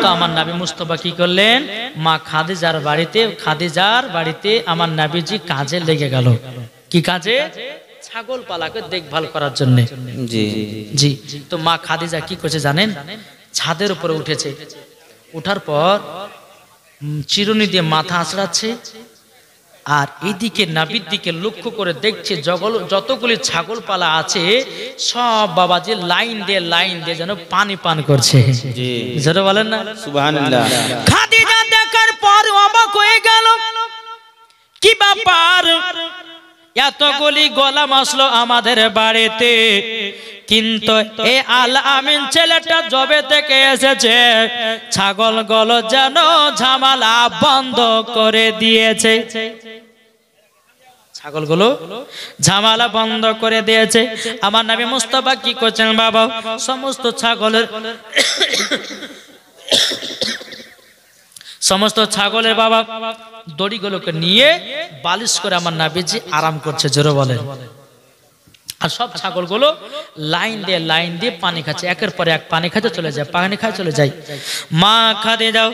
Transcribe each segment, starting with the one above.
তো আমার নবী মুস্তাফা কি করলেন, মা খাদিজার বাড়িতে আমার নবীজি কাজে লেগে গেল। কি কাজে? ছাগল পালাকে দেখভাল করার জন্য। জি জি। তো মা খাদিজা কি করছে জানেন? ছাদের উপরে উঠেছে, উঠার পর চিরুনি দিয়ে মাথা আঁচড়াচ্ছে, আর এইদিকে নাবির দিকে লক্ষ্য করে দেখছে যতগুলি ছাগল পালা আছে সব বাবাজি লাইন দিয়ে যেন পানি পান করছে। জি যেটা বলেন না সুবহানাল্লাহ। খাদিজা দেখার পর অবাক হয়ে গেল, কি ব্যাপার, এতগুলি গোলাম আসলো আমাদের বাড়িতে, কিন্তু এই আল আমিন ছেলেটা জবে থেকে এসেছে ছাগলগুলো যেন ঝামেলা বন্ধ করে দিয়েছে। ছাগলগুলো ঝামেলা বন্ধ করে দিয়েছে। আমার নবী মুস্তাফা কি করছেন বাবা, সমস্ত ছাগলের বাবা দড়িগুলোকে নিয়ে বালিশ করে আমার নবীজি আরাম করছে। জোরে বলেন। আর সব ছাগলগুলো লাইন দিয়ে পানি খাচ্ছে, একের পর এক পানি খাতে চলে যায়, পানি খায় চলে যায়। মা খাদিজা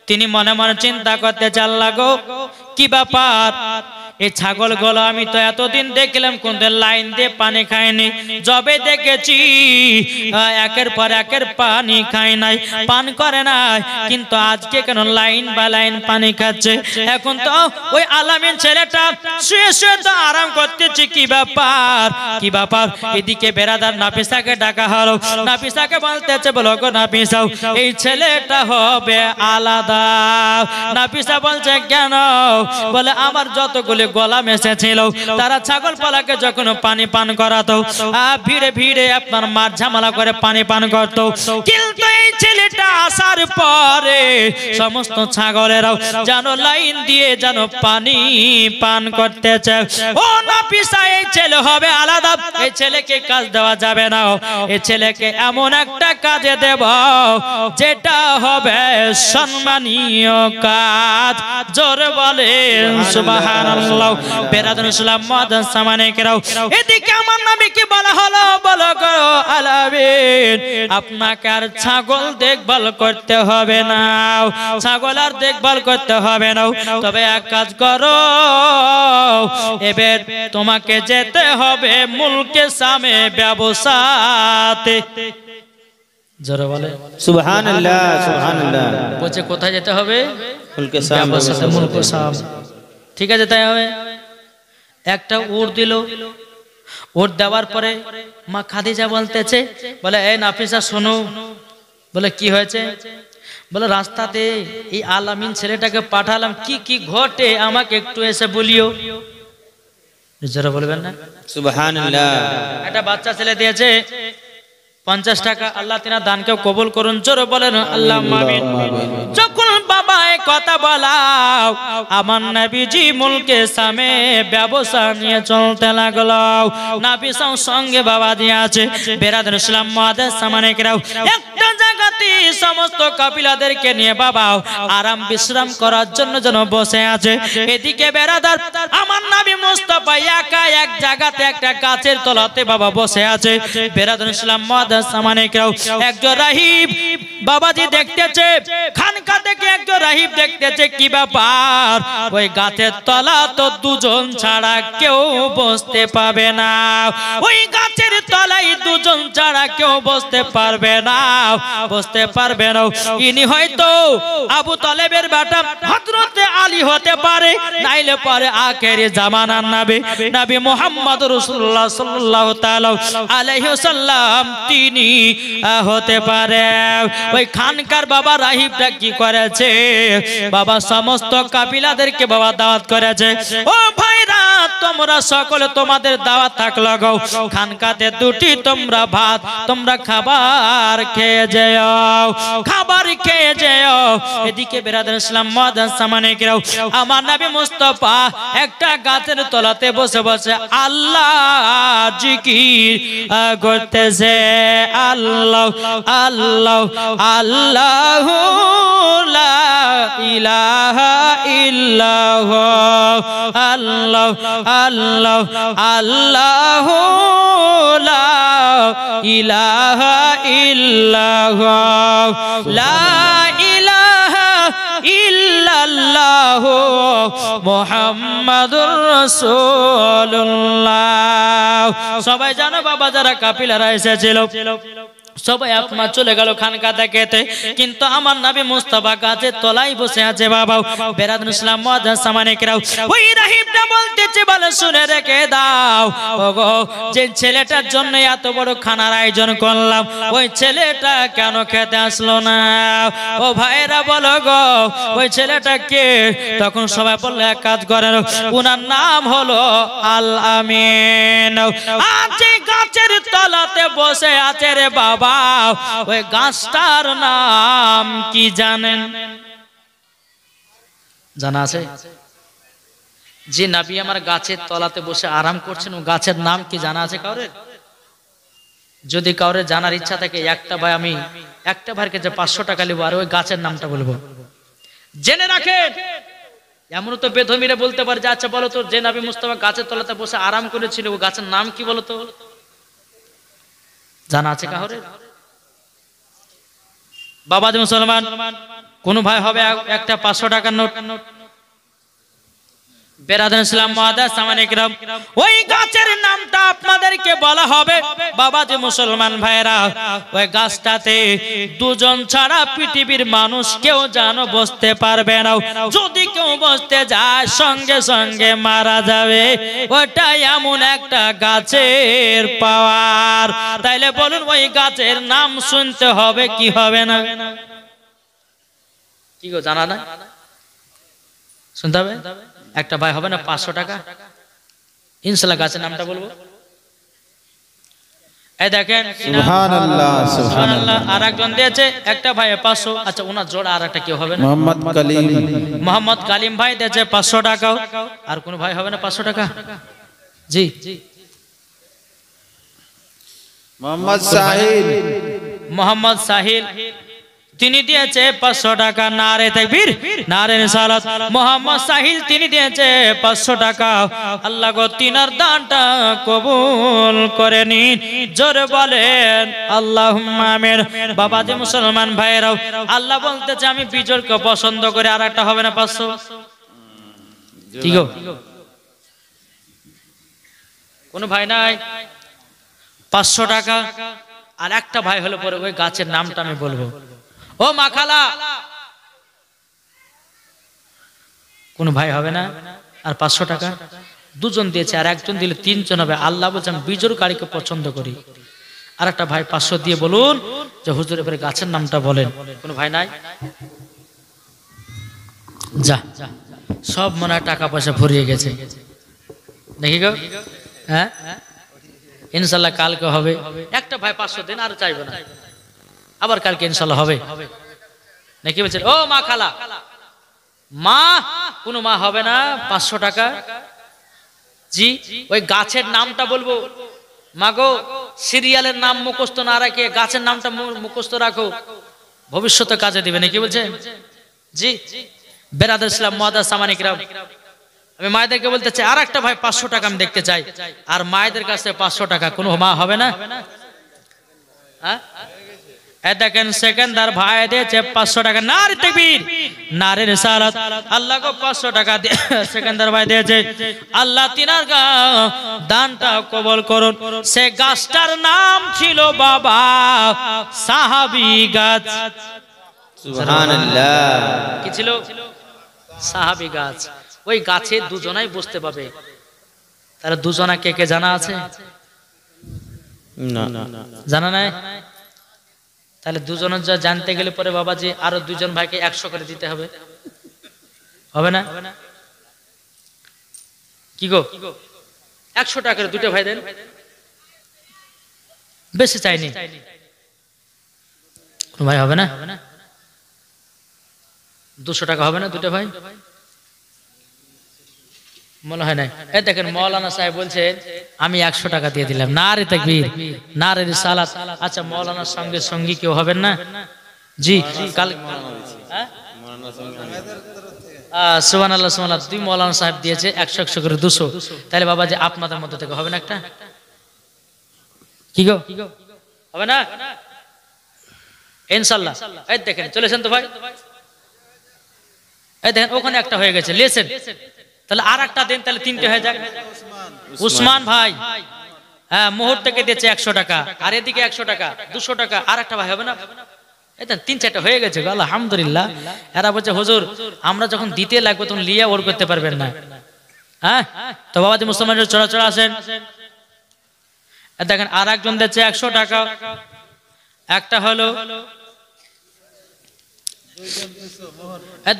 তিনি মনে মনে চিন্তা করতে চাল্লা গো, কি ব্যাপার, এই ছাগলগুলো আমি তো এতদিন দেখলাম কিন্তু লাইন দিয়ে পানি খায়নি, যবে দেখেছি একের পর একের পানি খায় নাই, পান করে নাই, কিন্তু আজকে কেন লাইন বা লাইন পানি খাচ্ছে? এখন তো ওই আলামিন ছেলেটা শুয়ে শুয়ে তো আরাম করতেছি, কি ব্যাপার? এদিকে বেরাদার নাফিসাকে ডাকা হলো, নাফিসাকে বলতেছে, বলো গো নাফিসা, এই ছেলেটা হবে আলাদা। নাফিসা বলছে কেন? বলে আমার যতগুলি গোলাম এসেছিল তারা ছাগল পালাকে যখন পানি পান করাতো ভিড়ে ভিড়ে আপনার মার ঝামেলা করে পানি পান করতো, কিন্তু এই ছেলেটা আসার পরে সমস্ত ছাগলেরাও যেন লাইন দিয়ে যেন পানি পান করতেছে। ও নাফিসা, এই ছেলে হবে আলাদা, এই ছেলেকে কাজ দেওয়া যাবে না, এই ছেলেকে এমন একটা কাজে দেব যেটা হবে সম্মানীয় কাজ। জোরে বলেন সুবহানাল্লাহ। বেরাদুন ইসলাম মাদান সামানেকেরাও, এদিকে আমার নবী কি বলা হলো, বলো গো আলামিন, আপনাকে আর ছাগল দেখভাল করতে হবে না, ছাগল আর দেখভাল করতে হবে না, তবে এক কাজ করো, এবার তোমাকে যেতে হবে মুলকে সামে ব্যবসাতে। জোরে বলে সুবহানাল্লাহ সুবহানাল্লাহ। বলছে কোথায় যেতে হবে? মুলকে সাম ব্যবসাতে, মুলকে সাম। ঠিক আছে, তাই হবে। একটা উট দিল, উট দেওয়ার পরে মা খাদিজা বলতেছে, বলে এই নাফিসা শোনো। বলে কি হয়েছে? বলে রাস্তাতে এই আলামিন ছেলেটাকে পাঠালাম, কি কি ঘটে আমাকে একটু এসে বলিও। যারা বলবেন না সুবহানাল্লাহ। একটা বাচ্চা ছেলে দিয়েছে 50 টাকা, আল্লাহ তিনার দানকে কবুল করুন। জোরে বলেন আল্লাহুম্মা আমিন। যখন বাবা এই কথা বলাও, আমার নবীজি মুলকে সামে ব্যবসা নিয়ে চলতে লাগলো। নাফিসাও সঙ্গে বাবা দিয়ে আছে। বেরাদুন ইসলাম মুআদ্দাস সামানেকেরাও একটা জায়গাতে সমস্ত কাফিলাদেরকে নিয়ে বাবা আরাম বিশ্রাম করার জন্য যেন বসে আছে। এদিকে বেরাদার আমার নবী মুস্তাফা একা এক জায়গাতে একটা গাছের তলাতে বাবা বসে আছে। বেরাদুন ইসলাম মুআদ্দাস সামানেকেরাও একজন রাহিব বাবাজি দেখতেছে, খানকা থেকে একজন রাহিব দেখতেছে, কি ব্যাপার, ওই গাছের তলা তো দুজন ছাড়া কেউ বসতে পাবে না, ওই গাছের তলায় দুজন ছাড়া কেউ বসতে পারবে না। ইনি হয়তো আবু তালেবের বেটা হযরতে আলী হতে পারে, নাইলে পরে আখেরি জামানার নবী মুহাম্মদ রাসূলুল্লাহ সাল্লাল্লাহু তাআলা আলাইহি ওয়াসাল্লাম তিনি হতে পারে। ওই খানকার বাবা রাহিবটা কি করেছে, বাবা সমস্ত কাফিলাদেরকে বাবা দাওয়াত করেছে, ও ভাইরা তোমরা সকলে তোমাদের দাওয়াত থাকলো গো, খানকাতে দুটি তোমরা ভাত তোমরা খাবার খেয়ে যাও, এদিকে বেরাদুন ইসলাম মুআদ্দাস সামানেকেরাও আমার নবী মুস্তাফা একটা গাছের তলাতে বসে বসে আল্লাহ জিকির করতেছে। আল্লাহ আল্লাহ আল্লাহু লা ইলাহা ইল্লাহু, আল্লাহ আল্লাহ আল্লাহু লা ইলাহা ইল্লাল্লাহ লা ইলাহা ইল্লাল্লাহ মুহাম্মাদুর রাসূলুল্লাহ। সবাই জানো বাবা যারা কাফিলারা এসেছিল সবাই আপনার চলে গেল খানকা থেকে, কিন্তু আমার নবী মুস্তাফা গাছের তলায় বসে আছে। বাবা বেরাদুল ইসলাম মুআজ্জাজ সামানিকরাও ওই রাহিবটা বলতেছে বলে শুনে রেখে দাও, ওগো যে ছেলেটার জন্য এত বড় খানার আয়োজন করলাম ওই ছেলেটা কেন খেতে আসলো না? ও ভাইরা বলো গো ওই ছেলেটা কে? তখন সবাই বললো এক কাজ করেন, ওনার নাম হলো আল আমিন। আজ গাছের তলাতে বসে আছে রে বাবা, ওই গাছটার নাম কি জানেন? জানা আছে? যে নবী আমার গাছের তলাতে বসে আরাম করছেন ও গাছের নাম কি জানা আছে কাউরে? যদি কাউরে জানার ইচ্ছা থাকে একটা ভাই, আমি একটা ভাইয়ের কাছে 500 টাকা নেবো আর ওই গাছের নামটা বলবো। জেনে রাখেন, এমন তো বেধমিরা বলতে পারে যে আচ্ছা বলো তো যে নবী মুস্তাফা গাছের তলাতে বসে আরাম করেছিল ও গাছের নাম কি বলো তো? জানা আছে কাউরে? বাবা যে মুসলমান কোন ভাই হবে একটা 500 টাকার নোট? বেরাদুল ইসলাম মুআজ্জাজ সামানিকরাম ওই গাছের নামটা আপনাদেরকে বলা হবে। বাবা যে মুসলমান ভাইরা ওই গাছটাতে দুজন ছাড়া পৃথিবীর মানুষ কেউ জানো বসতে পারবে না, যদি কেউ বসতে যায় সঙ্গে সঙ্গে মারা যাবে। ওটা এমন একটা গাছের পাওয়ার। তাইলে বলুন ওই গাছের নাম শুনতে হবে কি হবে না? কি গো জানা না? শুনতে হবে? একটা ভাই হবে না 500 টাকা? ইনশাআল্লাহ গাছের নামটা বলবো। এই দেখেন সুবহানাল্লাহ সুবহানাল্লাহ। আর একজন দিয়েছে একটা ভাই 500। আচ্ছা ওনার জোড়া আর একটা কেউ হবে না? মোহাম্মদ কালিম ভাই দিয়েছে 500 টাকা। আর কোন ভাই হবে না 500 টাকা? জি মোহাম্মদ সাহিল তিনি দিয়েছে 500 টাকা। নারে তাকবীর নারে রিসালাত। মোহাম্মদ সাহিল তিনি দিয়েছে 500 টাকা। আল্লাহ গো তিনার দানটা কবুল করে নিন, জোরে বলেন আল্লাহুম্মা আমিন। বাবা যে মুসলমান ভাইরাও আল্লাহ বলতেছে আমি বিজয়কে পছন্দ করে। আর একটা হবে না 500? কি গো কোন ভাই নাই? 500 টাকা। আর একটা ভাই হলো পরে ওই গাছের নামটা আমি বলবো। ও মাখালা কোন ভাই হবে না? আর 500 টাকা দুজন দিয়েছে, আর একজন দিলে 3 জন হবে। আল্লাহ বলছে আমি বিজোর গাড়িকে পছন্দ করি। আর একটা ভাই 500 দিয়ে বলুন যে হুজুর এবারে গাছের নামটা বলেন। কোন ভাই নাই? যা সব মনে হয় টাকা পয়সা ভরিয়ে গেছে দেখি গো। হ্যাঁ ইনশাল্লাহ কালকে হবে। একটা ভাই 500 দিন আর চাইবে না, আবার কালকে ইনশাল্লাহ হবে নাকি বলছেন? ও মা খালা মা কোন মা হবে না 500 টাকা? জি ওই গাছের নামটা বলবো। মাগো সিরিয়ালের নাম মুখস্থ না রাখে গাছের নামটা মুখস্থ রাখো, ভবিষ্যতে কাজে দিবে নাকি বলছেন? জি বেরাদুল ইসলাম মুআজ্জাজ সামানিকরাম আমি মায়েদেরকে বলতে চাই আর একটা ভাই 500 টাকা আমি দেখতে চাই। আর মায়েদের কাছে 500 টাকা কোন মা হবে না? হ্যাঁ দেখেন সেকেন্দার ভাই দিয়েছে 500 টাকা। নারে তাকবীর নারে রিসালাত। আল্লাহ গো 500 টাকা সেকেন্দার ভাই দিয়েছে। আল্লাহ তিনার দানটা কবুল করুন। সে গাছটার নাম ছিল বাবা সাহাবী গাছ। সুবহানাল্লাহ। কি ছিল? সাহাবী গাছ। ওই গাছে দুজনাই বসতে পাবে। তারা দুজনা কে কে জানা আছে? না জানা নাই? তাহলে দুজনের যা জানতে গেলে পরে বাবাজি আরো 2 জন ভাইকে 100 করে দিতে হবে, হবে না? কি গো 100 টাকা করে 2টা ভাই দেন, বেশি চাইনি। কোন ভাই হবে না? 200 টাকা হবে না 2টা ভাই? মনে হয় না। এই দেখেন মাওলানা সাহেব বলছেন আমি 100 টাকা দিয়ে দিলাম। নারে তাকবীর নারে রিসালাত। আচ্ছা মাওলানার সঙ্গে সঙ্গী কেউ হবেন না? জি কাল সুবহানাল্লাহ সুবহানাল্লাহ। 2 মাওলানা সাহেব দিয়েছে 100 করে 200। তাহলে বাবা যে আপনাদের মধ্যে থেকে হবে না একটা? কি গো হবে না ইনশাআল্লাহ। এই দেখেন চলেছেন তো ভাই, এই দেখেন ওখানে একটা হয়ে গেছে লেসেন, তাহলে আর একটা দেন, তাহলে তিনটে হয়ে যাক। উসমান ভাই হ্যাঁ মুহূর্ত থেকে দিয়েছে 100 টাকা, আর এদিকে 100 টাকা 200 টাকা, আর একটা ভাই হবে না, এই দেন 3-4টা হয়ে গেছে আলহামদুলিল্লাহ। এরা বলছে হুজুর আমরা যখন দিতে লাগবে তখন লিয়া ওর করতে পারবেন না। হ্যাঁ তো বাবাজি মুসলমানের চড়া আসেন। দেখেন আর একজন দিচ্ছে 100 টাকা, একটা হলো,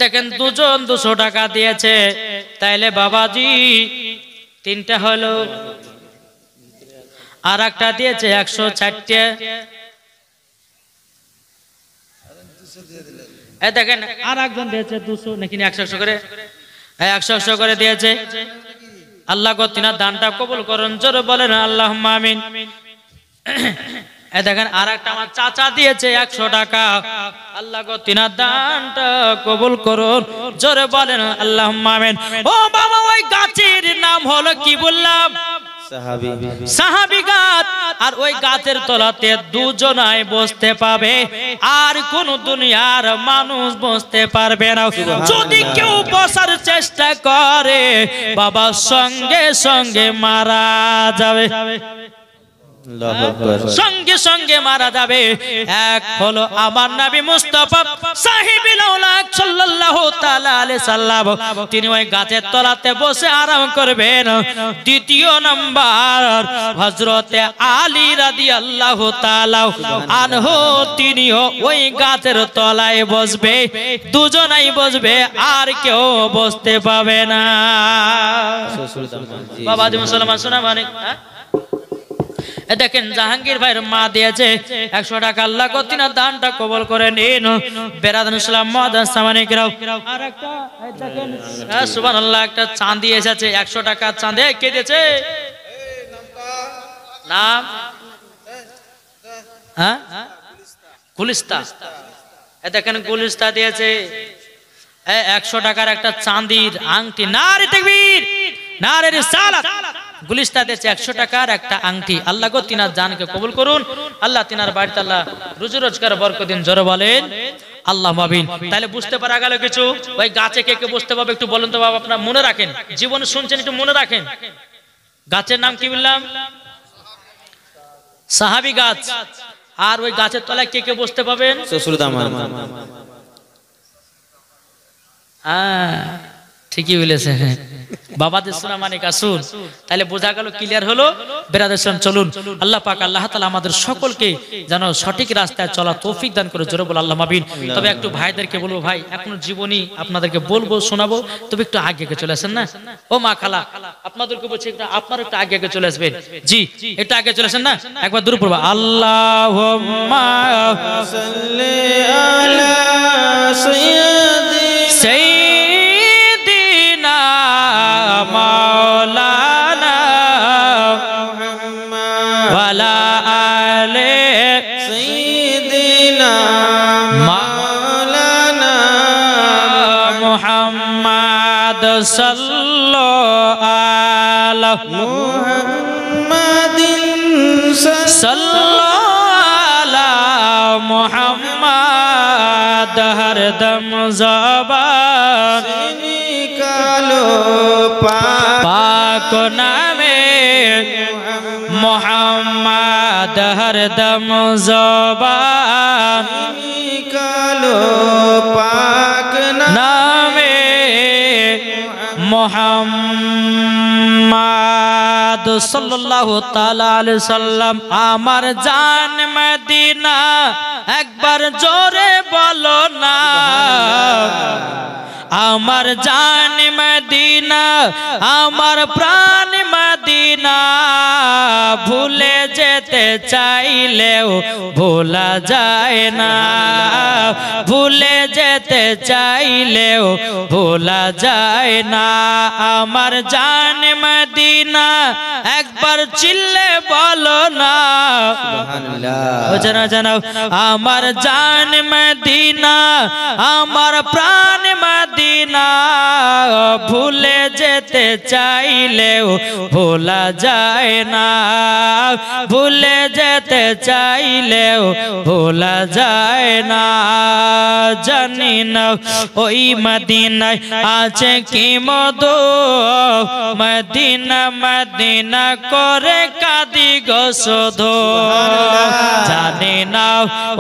দেখেন দুজন 200 টাকা দিয়েছে, তাইলে বাবাজি তিনটা হলো, আর একটা দিয়েছে 160টা। দেখেন আর একজন দিয়েছে 200 নাকি 100 করে, 100 করে দিয়েছে। আল্লাহ গো তিনার দানটা কবুল করুন, জোরে বলেন আল্লাহুম্মা আমিন। দেখেন আর একটা আমার চাচা দিয়েছে 100 টাকা, আল্লাহ গো তিনার দানটা কবুল করুন, জোরে বলেন আল্লাহুম্মা আমিন। ও বাবা ওই গাছের নাম হলো কি বললাম? সাহাবী গাছ। আর ওই গাছের তলাতে দুজনাই বসতে পাবে, আর কোন দুনিয়ার মানুষ বসতে পারবে না। যদি কেউ বসার চেষ্টা করে বাবা সঙ্গে সঙ্গে মারা যাবে, সঙ্গে সঙ্গে মারা যাবে। এক হলো আমার নবী মুস্তাফা সাহিবুল আউলাদ সাল্লাল্লাহু তাআলা আলাইহি সাল্লাম, তিনি ওই গাছের তলাতে বসে আরাম করবেন। দ্বিতীয় নাম্বার হযরতে আলী রাদিয়াল্লাহু তাআলা আনহু, তিনিও ওই গাছের তলায় বসবে, দুজনাই বসবে, আর কেউ বসতে পাবে না। বাবাজি মুসলমান শোনা মানে দেখেন জাহাঙ্গীর ভাইয়ের মা দিয়েছে 100 টাকা, আল্লাহ গো তিনার দানটা কবুল করে নিন। বেরাদান ইসলাম মুআদ্দাস সামানিকরাও আর একটা দেখেন সুবহানাল্লাহ একটা চাঁদি এসেছে 100 টাকা চাঁদে, কে দিয়েছে নাম? হ্যাঁ গুলিস্তা। দেখেন গুলিস্তা দিয়েছে 100 টাকার একটা চাঁদির আংটি। নারে তাকবীর, নারে রিসালাত। গুলিস্তা দিয়েছে 100 টাকার একটা আংটি। আল্লাহ গো তিনার জানকে কবুল করুন, আল্লাহ তিনার বাড়িতে আল্লাহ রুজি রোজগার বরকত দিন, জোরে বলেন আল্লাহ মাবিন। তাহলে বুঝতে পারা গেল কিছু, ওই গাছে কে কে বসতে পাবে একটু বলুন তো বাবা, আপনারা মনে রাখেন, জীবনে শুনছেন একটু মনে রাখেন। গাছের নাম কি বললাম? সাহাবী গাছ। আর ওই গাছের তলায় কে কে বসতে পাবেন? ঠিকই বলেছে বাবাদের শোনা মানে কাসুন। তাহলে বোঝা গেল, ক্লিয়ার হলো। বেরাদের চলুন, আল্লাহ পাক আল্লাহ তাআলা আমাদের সকলকে যেন সঠিক রাস্তায় চলা তৌফিক দান করে, জোরে বল আল্লাহ মাবিন। তবে একটু ভাইদেরকে বলবো, ভাই এখনো জীবনী আপনাদেরকে বলবো শোনাবো, তবে একটু আগে চলে আসেন না। ও মা খালা আপনাদেরকে বলছি আপনারা একটু আগে চলে আসবেন। জি একটু আগে চলে আসেন না, একবার দূর পড়বা। আল্লাহুম্মা সাল্লি আলা সাইয়্যিদিনা মাওলানা মুহাম্মদ ওয়ালা আলে সাইয়্যিদিনা মাওলানা মুহাম্মদ সাল্লাল্লাহু আলা মুহাম্মাদিন সাল্লাল্লাহু আলা মুহাম্মদ হরদম জবান নিকালো পাক নামে মুহাম্মদ হরদম জবান নিকালো পাক নামে মুহাম্মদ সাল্লাল্লাহু তাআলা আলাইহি সাল্লাম। আমার জান মদিনা একবার জোরে বলো না, আমার জান মদিনা আমার প্রাণ মদিনা, ভুলে যেতে চাইলেও ভোলা যায় না, ভুলে যেতে চাইলেও ভোলা যায় না। আমার জান মদিনা একবার চিল্লে বলো না সুবহানাল্লাহ, জানা জানাও আমার জান মদিনা আমার প্রাণ মদিনা, ভুলে যেতে চাইলেও ভোলা যায় না, ভুলে যেতে চাইলেও ভোলা যায় না। জানি না ওই মদিনায় আছে কি মধু, মদিনা মদিনা করে কাঁদি গো শুধু। জানি না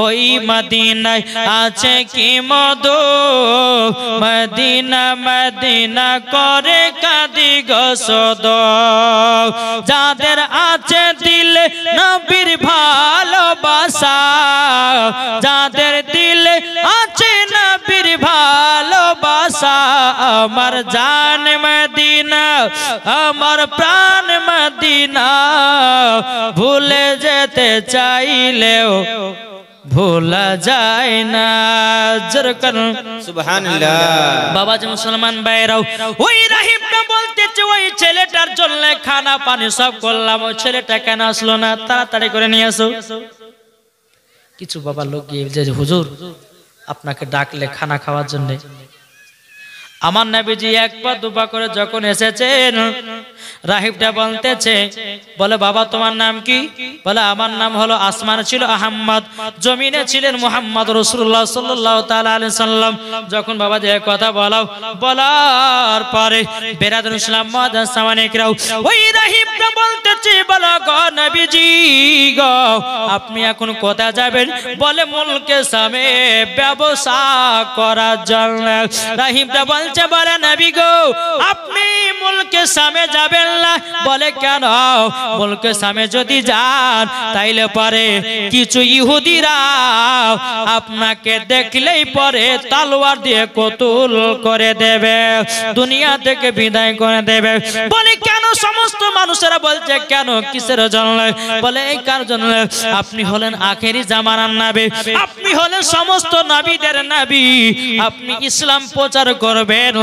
ওই মদিনায় আছে কি মধু, মদিনা মদিনা করে কাঁদি গো শুধু। যাদের আছে দিলে নবীর ভালোবাসা, যাদের দিলে আছে নবীর ভালোবাসা, আমার জান মদিনা আমার প্রাণ মদিনা, ভুলে যেতে চাইলেও ভোলা যায় না। সুবহানাল্লাহ। বাবা যে মুসলমান ভাইরাও, ওই রাহিবটা বলতেছে ওই ছেলেটার জন্য খানা পানি সব করলাম, ওই ছেলেটা কেন আসলো না, তাড়াতাড়ি করে নিয়ে আসো। কিছু বাবা লোক গিয়ে যে হুজুর আপনাকে ডাকলে খানা খাওয়ার জন্য। আমার নবীজি একবার দুবার করে যখন এসেছেন, রাহিবটা বলতেছে, বলে বাবা তোমার নাম কি? বলে আমার নাম হলো, আসমানে ছিল আহমদ, জমিনে ছিলেন মুহাম্মদ রাসূলুল্লাহ সাল্লাল্লাহু তাআলা আলাইহি সাল্লাম। যখন বাবা যে কথা বলার পরে বেরাদুল ইসলাম মাদান সামানিকরাও, ওই রাহিবটা বলতেছে, বলো গো নবীজি গো আপনি এখন কোথায় যাবেন? বলে মুলকে সামে ব্যবসা করার জন্য। রাহিবটা বলছে, বলে নবী গো আপনি মুলকে সামে যাবেন না। বলে কেন? মুলকে সামে যদি যান তাইলে পরে কিছু ইহুদিরা আপনাকে দেখলেই পরে তলোয়ার দিয়ে কতল করে দেবে, দুনিয়া থেকে বিদায় করে দেবে। বলে কেন? সমস্ত মানুষেরা বলছে কেন, কিসের জন্য? বলে এই কার জন্য? আপনি হলেন আখেরি জামানার নবী, আপনি হলেন সমস্ত নবীদের নবী, আপনি ইসলাম প্রচার করবেন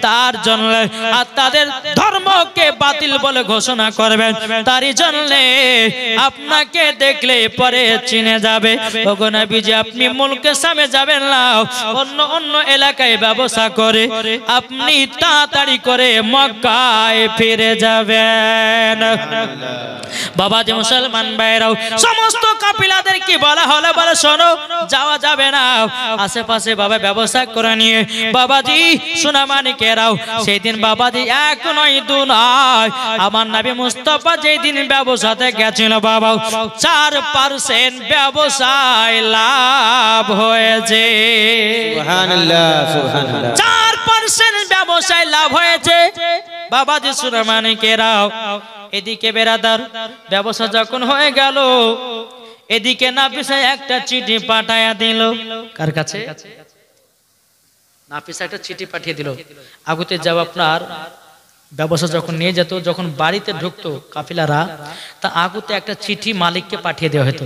তার জন্য, আর তাদের ধর্মকে বাতিল বলে ঘোষণা করবেন তারই জন্য আপনাকে দেখলে পরে চিনে যাবে। ওগো নবীজি আপনি মুলকে সামে যাবেন না, অন্য অন্য এলাকায় ব্যবসা করে আপনি তাড়াতাড়ি করে মক্কায় ফিরে যাবেন। বাবা যে মুসলমান ভাইরাও, সমস্ত কাফিলাদেরকে বলা হলো, বলে শোনো যাওয়া যাবে না, আশেপাশে বাবা ব্যবসা করে নিয়ে। বাবাজি সোনামানিকেরাও, সেই দিন বাবাজি এক নয় দু নয়, আমার নবী মুস্তাফা যেই দিন ব্যবসাতে গেছিল বাবা 4% ব্যবসায় লাভ হয়েছে। সুবহানাল্লাহ সুবহানাল্লাহ। 4% ব্যবসায় লাভ হয়েছে। বাবাজি সোনামানিকেরাও, এদিকে বেরাদার ব্যবসা যখন হয়ে গেল, এদিকে নাফিসা একটা চিঠি পাঠায়া দিল। কার কাছে? নাফিসা একটা চিঠি পাঠিয়ে দিল। আগুতে যাব আপনার ব্যবসা যখন নিয়ে যেত, যখন বাড়িতে ঢুকতো কাফিলারা, তা আগুতে একটা চিঠি মালিককে পাঠিয়ে দেওয়া হতো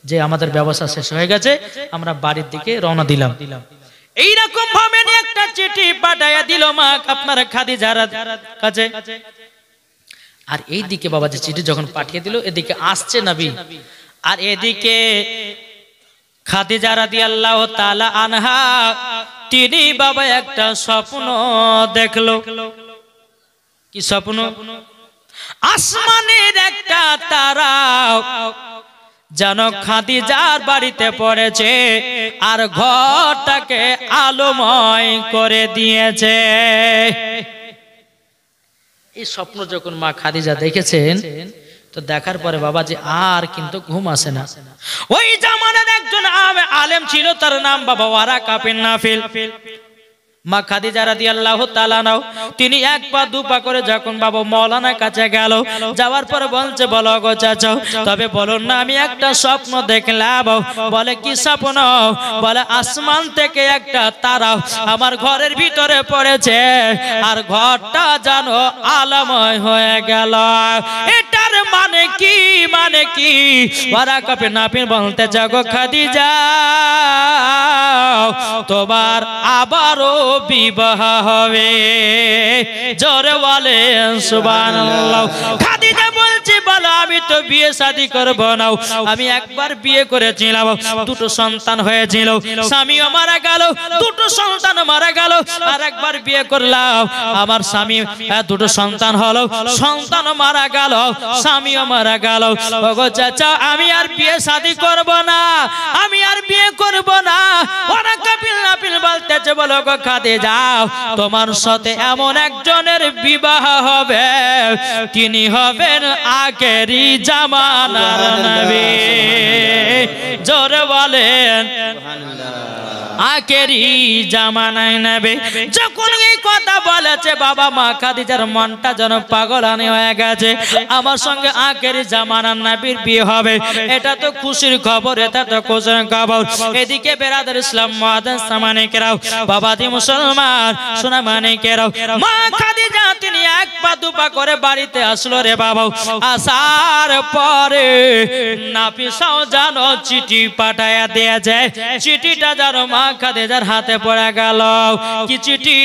যে আমাদের ব্যবসা শেষ হয়ে গেছে, আমরা বাড়ির দিকে রওনা দিলাম। এইরকম ভাবে একটা চিঠি পাঠায়া দিল মা আপনার খাদিজার কাছে। আর এই দিকে বাবা যে চিঠি যখন পাঠিয়ে দিল, এদিকে আসছে নবী, আর এদিকে খাদিজা রাদিয়াল্লাহু তাআলা আনহা তিনি বাবা একটা স্বপ্ন দেখলো। কি স্বপ্ন? আসমানের একটা তারা যেন খাদিজার বাড়িতে পড়েছে আর ঘরটাকে আলোময় করে দিয়েছে। এই স্বপ্ন যখন মা খাদিজা দেখেছেন, তো দেখার পরে বাবাজি আর কিন্তু ঘুম আসে না। ওই জামানার একজন আলেম ছিল, তার নাম বাবা ওয়ারাকা বিন নাফিল। মা খাদিজা রাদিয়াল্লাহু তাআলা নাও, তিনি এক পা দু পা করে যখন বাবা মাওলানার কাছে গেল, যাওয়ার পর বলছে, বলো গো চাচা, তবে বলুন না আমি একটা স্বপ্ন দেখলাম। বলে কি স্বপ্ন? বলে আসমান থেকে একটা তারা আমার ঘরের ভিতরে পড়েছে আর ঘরটা যেন আলোময় হয়ে গেল। এটার মানে কি? মানে কি? ওয়ারাকা বিন নাফিল বলতে, জাগো খাদিজা, তোমার আবারও বিবাহ হবে। জোরে বলেন সুবহানাল্লাহ। খাদিজা বলছে, বলো আমি তো বিয়ে শাদী করব না, আমি একবার বিয়ে করেছিলাম, দুটো সন্তান হয়েছিল, স্বামীও মারা গেল, দুটো সন্তান মারা গেল, আর একবার বিয়ে করলাম, আমার স্বামী দুটো সন্তান হলো, সন্তান মারা গেল, স্বামীও মারা গেল। ওগো চাচা আমি আর বিয়ে শাদী করব না, আমি আর বিয়ে করব না। ওরা কাপিল নাপিল বলতেছে, বলো গো খাদিজা তোমার সাথে এমন একজনের বিবাহ হবে, তিনি হবেন আখেরি জামানার নবী। জোরে বলেন আখেরি জামানায় নবী। যখন এই কথা বলেছে বাবা মা খাদিজার মনটা যেন পাগলানি হয়ে গেছে। আমার সঙ্গে আখেরি জামানার নবীর বিয়ে হবে, এটা তো খুশির খবর, এটা তো খুশির খবর। এদিকে বেরাদার ইসলাম মুআজ্জিজ সামানিকেরাও, বাবাজি মুসলমান সোনা মানিকেরাও, মা খাদিজা তিনি এক পা দুপা করে বাড়িতে আসলো রে বাবা। আসার পরে নাফিসাও জানো চিঠি পাঠায়া দিয়েছে, চিঠিটা জানো মা খাদিজার হাতে পড়ে গেল। কি চিঠি?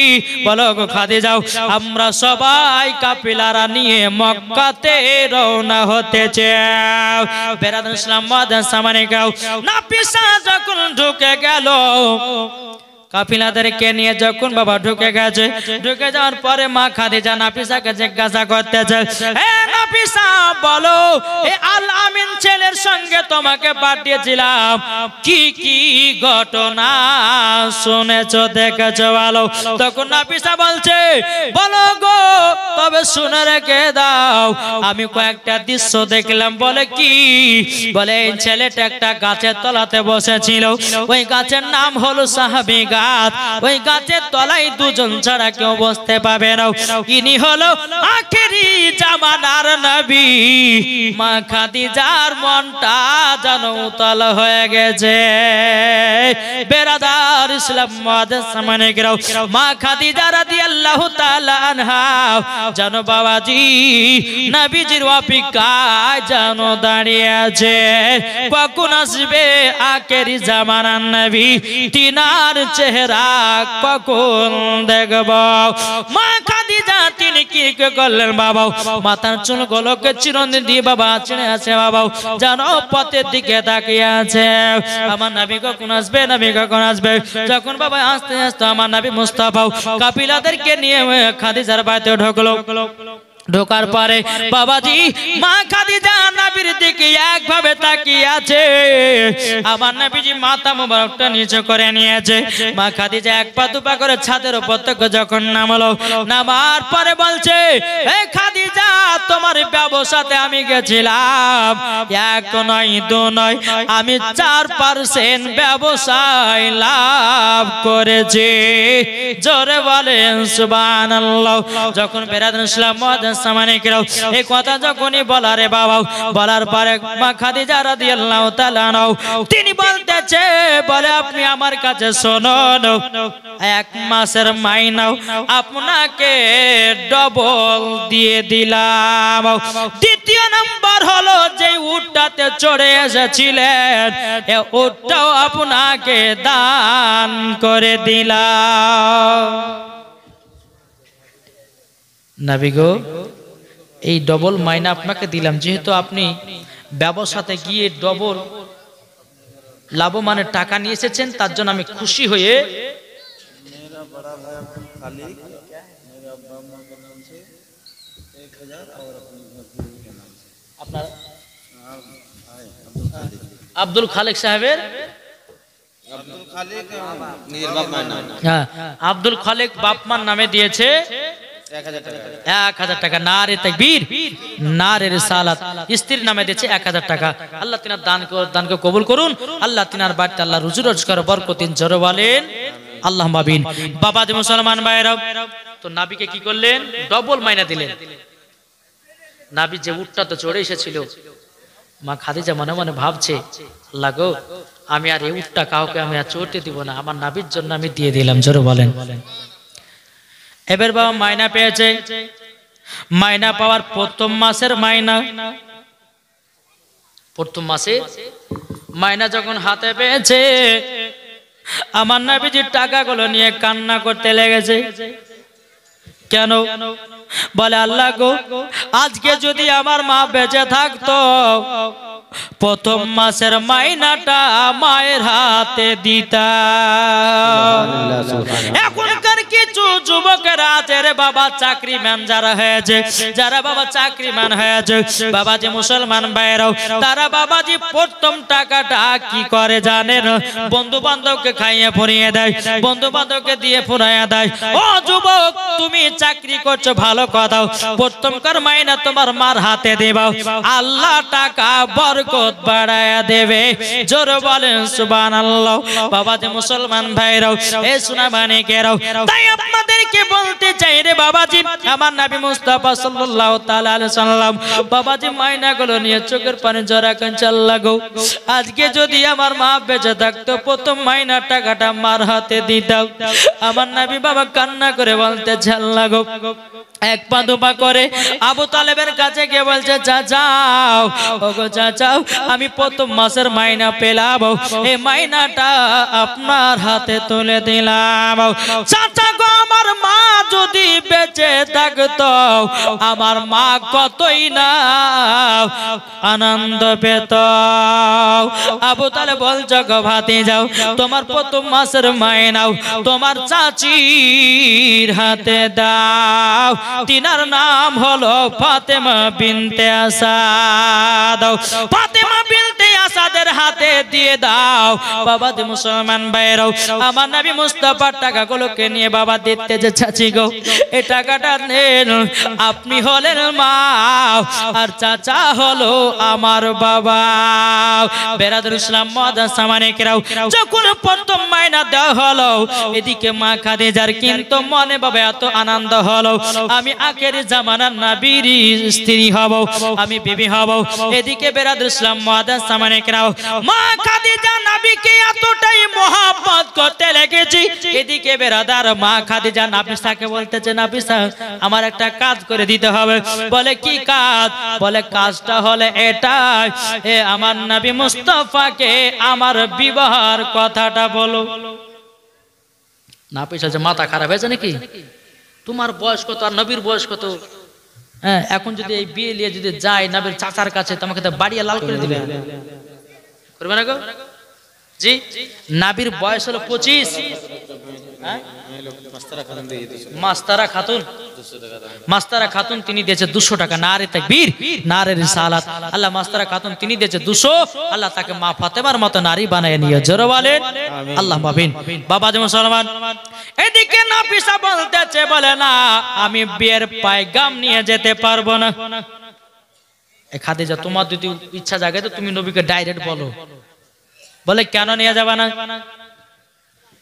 বলো গো খাদিজাও আমরা সবাই কাফিলারা নিয়ে মক্কাতে রওনা হতেছে। বেরাদার ইসলাম মুআজ্জিজ সামানিকেরাও, নাফিসা যখন ঢুকে গেল, কাফিলাদেরকে নিয়ে যখন বাবা ঢুকে গেছে, ঢুকে যাওয়ার পরে মা খাদিজা নাফিসাকে জিজ্ঞাসা করতেছে, হে নাফিসা বলো এই আল আমিন ছেলের সঙ্গে তোমাকে পাঠিয়েছিলাম, কি কি ঘটনা শুনেছো দেখেছো বলো। তখন নাফিসা বলছে, বলো গো তবে শুনে রেখে দাও, আমি কয়েকটা দৃশ্য দেখলাম। বলে কি? বলে এই ছেলেটা একটা গাছের তলাতে বসেছিল, ওই গাছের নাম হলো সাহাবী গাছ, ওই গাছের তলায় দুজন ছাড়া কেউ বসতে পাবে না। ইনি হলো আখেরি জামানার নবী। মা খাদিজার মনটা যেন উতাল হয়ে গেছে। বেরাদার ইসলাম মুআজ্জিজ সামানিকেরাও, মা খাদিজা রাদিয়াল্লাহু তাআলা আনহা জানো বাবাজি নবীজির অপেক্ষায় জানো দাঁড়িয়ে আছে, কখন আসবে আখেরি জামানার নবী, তিনার চেহারা কখন দেখব। মা খাদিজা তিনি কি করলেন বাবা, মাথার চুলগুলোকে চিরুনি দিয়ে বাবা চিনে আছে বাবা, জানো পথের দিকে তাকিয়ে আছে, আমার নবী কখন আসবে, নবী কখন আসবে। যখন বাবা আস্তে আস্তে আমার নবী মুস্তাফা কাফিলাদেরকে নিয়ে খাদিজার বাড়িতে ঢুকলো, ঢোকার পরে বাবাজি মা খাদিজা নবীর দিকে একভাবে তাকিয়ে আছে। আমার নবীজি মাথা মোবারকটা নিচে করে নিয়েছে। মা খাদিজা এক পা দুপা করে ছাদের উপর থেকে যখন নামলো, নামার পরে বলছে, হে খাদিজা তোমার ব্যবসাতে আমি গেছিলাম, এক নয় দু নয় আমি 4% ব্যবসায় লাভ করেছি। জোরে বলেন সুবহানাল্লাহ। যখন বেরাদার ইসলাম মুআজ্জিজ সামানিকেরাও এই কথা যখনই বলারে বাবা, বলার পরে মা খাদিজা রাদিয়াল্লাহু তাআলা আনহা তিনি বলতেছে, বলে আপনি আমার কাছে শুনুন, 1 মাসের মাইনা আপনাকে ডবল দিয়ে দিলাম। দ্বিতীয় নাম্বার হলো যে উটটাতে চড়ে এসেছিলেন এই উটটাও আপনাকে দান করে দিলাম। নবী গো এই ডবল মাইনা আপনাকে দিলাম, যেহেতু আপনি ব্যবসাতে গিয়ে ডবল লাভমানের টাকা নিয়ে এসেছেন, তার জন্য আমি খুশি হয়ে আপনার আব্দুল খালেক সাহেবের হ্যাঁ আব্দুল খালেক বাপমার নামে দিয়েছে 1000 টাকা। নারে তাকবীর, নারে রিসালাত। স্ত্রীর নামে দিয়েছে 1000 টাকা। আল্লাহ তিনার দানকে কবুল করুন। আল্লাহ তিনার বাড়িতে আল্লাহ রুজি রোজগার বরকতিন জোরে বলেন আল্লাহুম্মা আমিন। বাবাজি মুসলমান ভাইরা, তো নবীকে কি করলেন? ডবল মাইনা দিলেন। নবী যে উটটাতে চড়ে এসেছিল, মা খাদিজা মনে মনে ভাবছে, আল্লাহ গো আমি আর এই উটটা কাউকে আমি আর চড়তে দিব না, আমার নবীর জন্য আমি দিয়ে দিলাম। জোরে বলেন। এবার বাবা মাইনা পেয়েছে। মাইনা পাওয়ার প্রথম মাসের মাইনা, প্রথম মাসে মাইনা যখন হাতে পেয়েছে, আমার নবীজির টাকাগুলো নিয়ে কান্না করতে লেগেছে। কেন? বলে আল্লাহ গো আজকে যদি আমার মা বেঁচে থাকতো, প্রথম মাসের মাইনাটা মায়ের হাতে দিতাম। এখনকার কিছু যুবকেরা আছে রে বাবা চাকরিম্যান যারা হয়েছে, যারা বাবা চাকরিম্যান হয়েছে বাবা যে মুসলমান ভাইরাও, তারা বাবাজি প্রথম টাকাটা কি করে জানেন? বন্ধু বান্ধবকে খাইয়ে ফুরিয়ে দেয়, বন্ধু বান্ধবকে দিয়ে ফুরাইয়া দেয়। ও যুবক, তুমি চাকরি করছো ভালো কথা, প্রথমকার মাইনা তোমার মার হাতে দেবাও, আল্লাহ টাকা বরকত বাড়ায়া দেবে। জোর বলেন সুবহানাল্লাহ। বাবা যে মুসলমান ভাইরাও, এ সোনা মানিকেরাও, তাই আপনাদেরকে বলতে চাই রে বাবাজি, আমার নবী মুস্তাফা সাল্লাল্লাহু তাআলা আলাইহি সাল্লাম বাবাজি মাইনাগুলো নিয়ে চোখের পানি জরা কাঁদছে। আল্লাহ গো, আজকে যদি আমার মা বেঁচে থাকতো প্রথম মাইনা টাকাটা মার হাতে দিতাম। আমার নবী বাবা কান্না করে বলতেছে আল্লাহ গো, এক পা দুপা করে আবু তালেবের কাছে গিয়ে বলছে চাচাও, ওগো চাচাও, আমি প্রথম মাসের মাইনা পেলাম, এই মাইনাটা আপনার হাতে তুলে দিলাম। চাচা গো, আমার মা যদি বেঁচে থাকতো আমার মা কতই না আনন্দ পেত। আবু তালেব বলছে গো ভাতিজাও, তোমার প্রথম মাসের মাইনাও তোমার চাচির হাতে দাও, তিনার নাম হলো ফাতেমা বিনতে আসাদ। ফাতেমা বিনতে আসাদের হাতে দিয়ে দাও। বাবা যে মুসলমান ভাইরাও, আমার নবী মুস্তাফার টাকাগুলোকে নিয়ে বাবা দিতে যে চাচি গো, এই টাকাটা নেন, আপনি হলেন মা আর চাচা হলো আমার বাবা। বেরাদুল ইসলাম মাদ্রাসা মানিকেরাও, যখন প্রথম মাইনা দেওয়া হলো, এদিকে মা খাদিজার কিন্তু মনে বাবা এত আনন্দ হলো, আমি আখেরি জামানার নবীর স্ত্রী হব, আমি বিবি হব। এদিকে বেরাদুল ইসলাম মাদ্রাসা মানিকেরাও, মা খাদিজা নবীকে এতটাই মহব্বত করতে লেগেছি, এদিকে বেরাদার মা খাদিজা নাফিসাকে বলতেছে নাফিসা আমার একটা কাজ করে দিতে হবে। বলে কি কাজ? বলে কাজটা হলে এটাই, এ আমার নবী মুস্তাফাকে আমার বিবাহের কথাটা বলো। নাফিসা যে মাথা খারাপ হয়েছে নাকি? তোমার বয়স কত আর নবীর বয়স কত? হ্যাঁ, এখন যদি এই বিয়ে নিয়ে যদি যাই নবীর চাচার কাছে, তোমাকে তো বাড়িয়ে লাল করে দিবে, করবে না গো? জি, নবীর বয়স হলো 25। মাস্তারা খাতুন তিনি দিয়েছে 200 টাকা। নারে তাকবীর, নারে রিসালাত। আল্লাহ মাস্তারা খাতুন তিনি দিয়েছে 200, আল্লাহ তাকে মা ফাতেমার মতো নারী বানায় নিয়ে। জোরে বলেন আল্লাহ মাবিন। বাবা যে মুসলমান, এদিকে নাফিসা বলতেছে, বলে না আমি বিয়ের পায়গাম নিয়ে যেতে পারবো না। এ খাদিজা, তোমার যদি ইচ্ছা জাগে তো তুমি নবীকে ডাইরেক্ট বলো। বলে কেন নিয়ে যাবে না?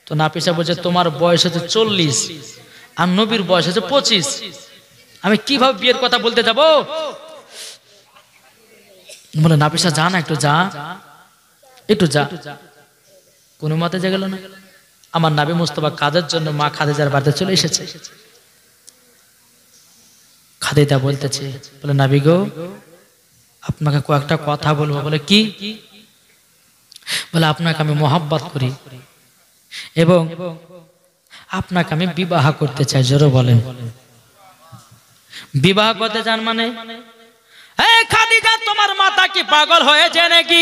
তো নাফিসা বলছে তোমার বয়স হচ্ছে 40 আর নবীর বয়স হচ্ছে 25, আমি কিভাবে বিয়ের কথা বলতে যাব? বলে নাফিসা যা না, একটু যা, একটু যা। কোনো মতে যে গেল না। আমার নবী মুস্তাফা কাজের জন্য মা খাদিজার বাড়িতে চলে এসেছে। খাদিজা বলতেছে, বলে নবী গো, আপনাকে কয়েকটা কথা বলবো। বলে কি? বলে আপনাকে আমি মহব্বত করি এবং আপনাকে আমি বিবাহ করতে চাই। জোরে বলেন বিবাহ করতে চান মানে? খাদিজা, তোমার মাথা কি পাগল হয়েছে নাকি?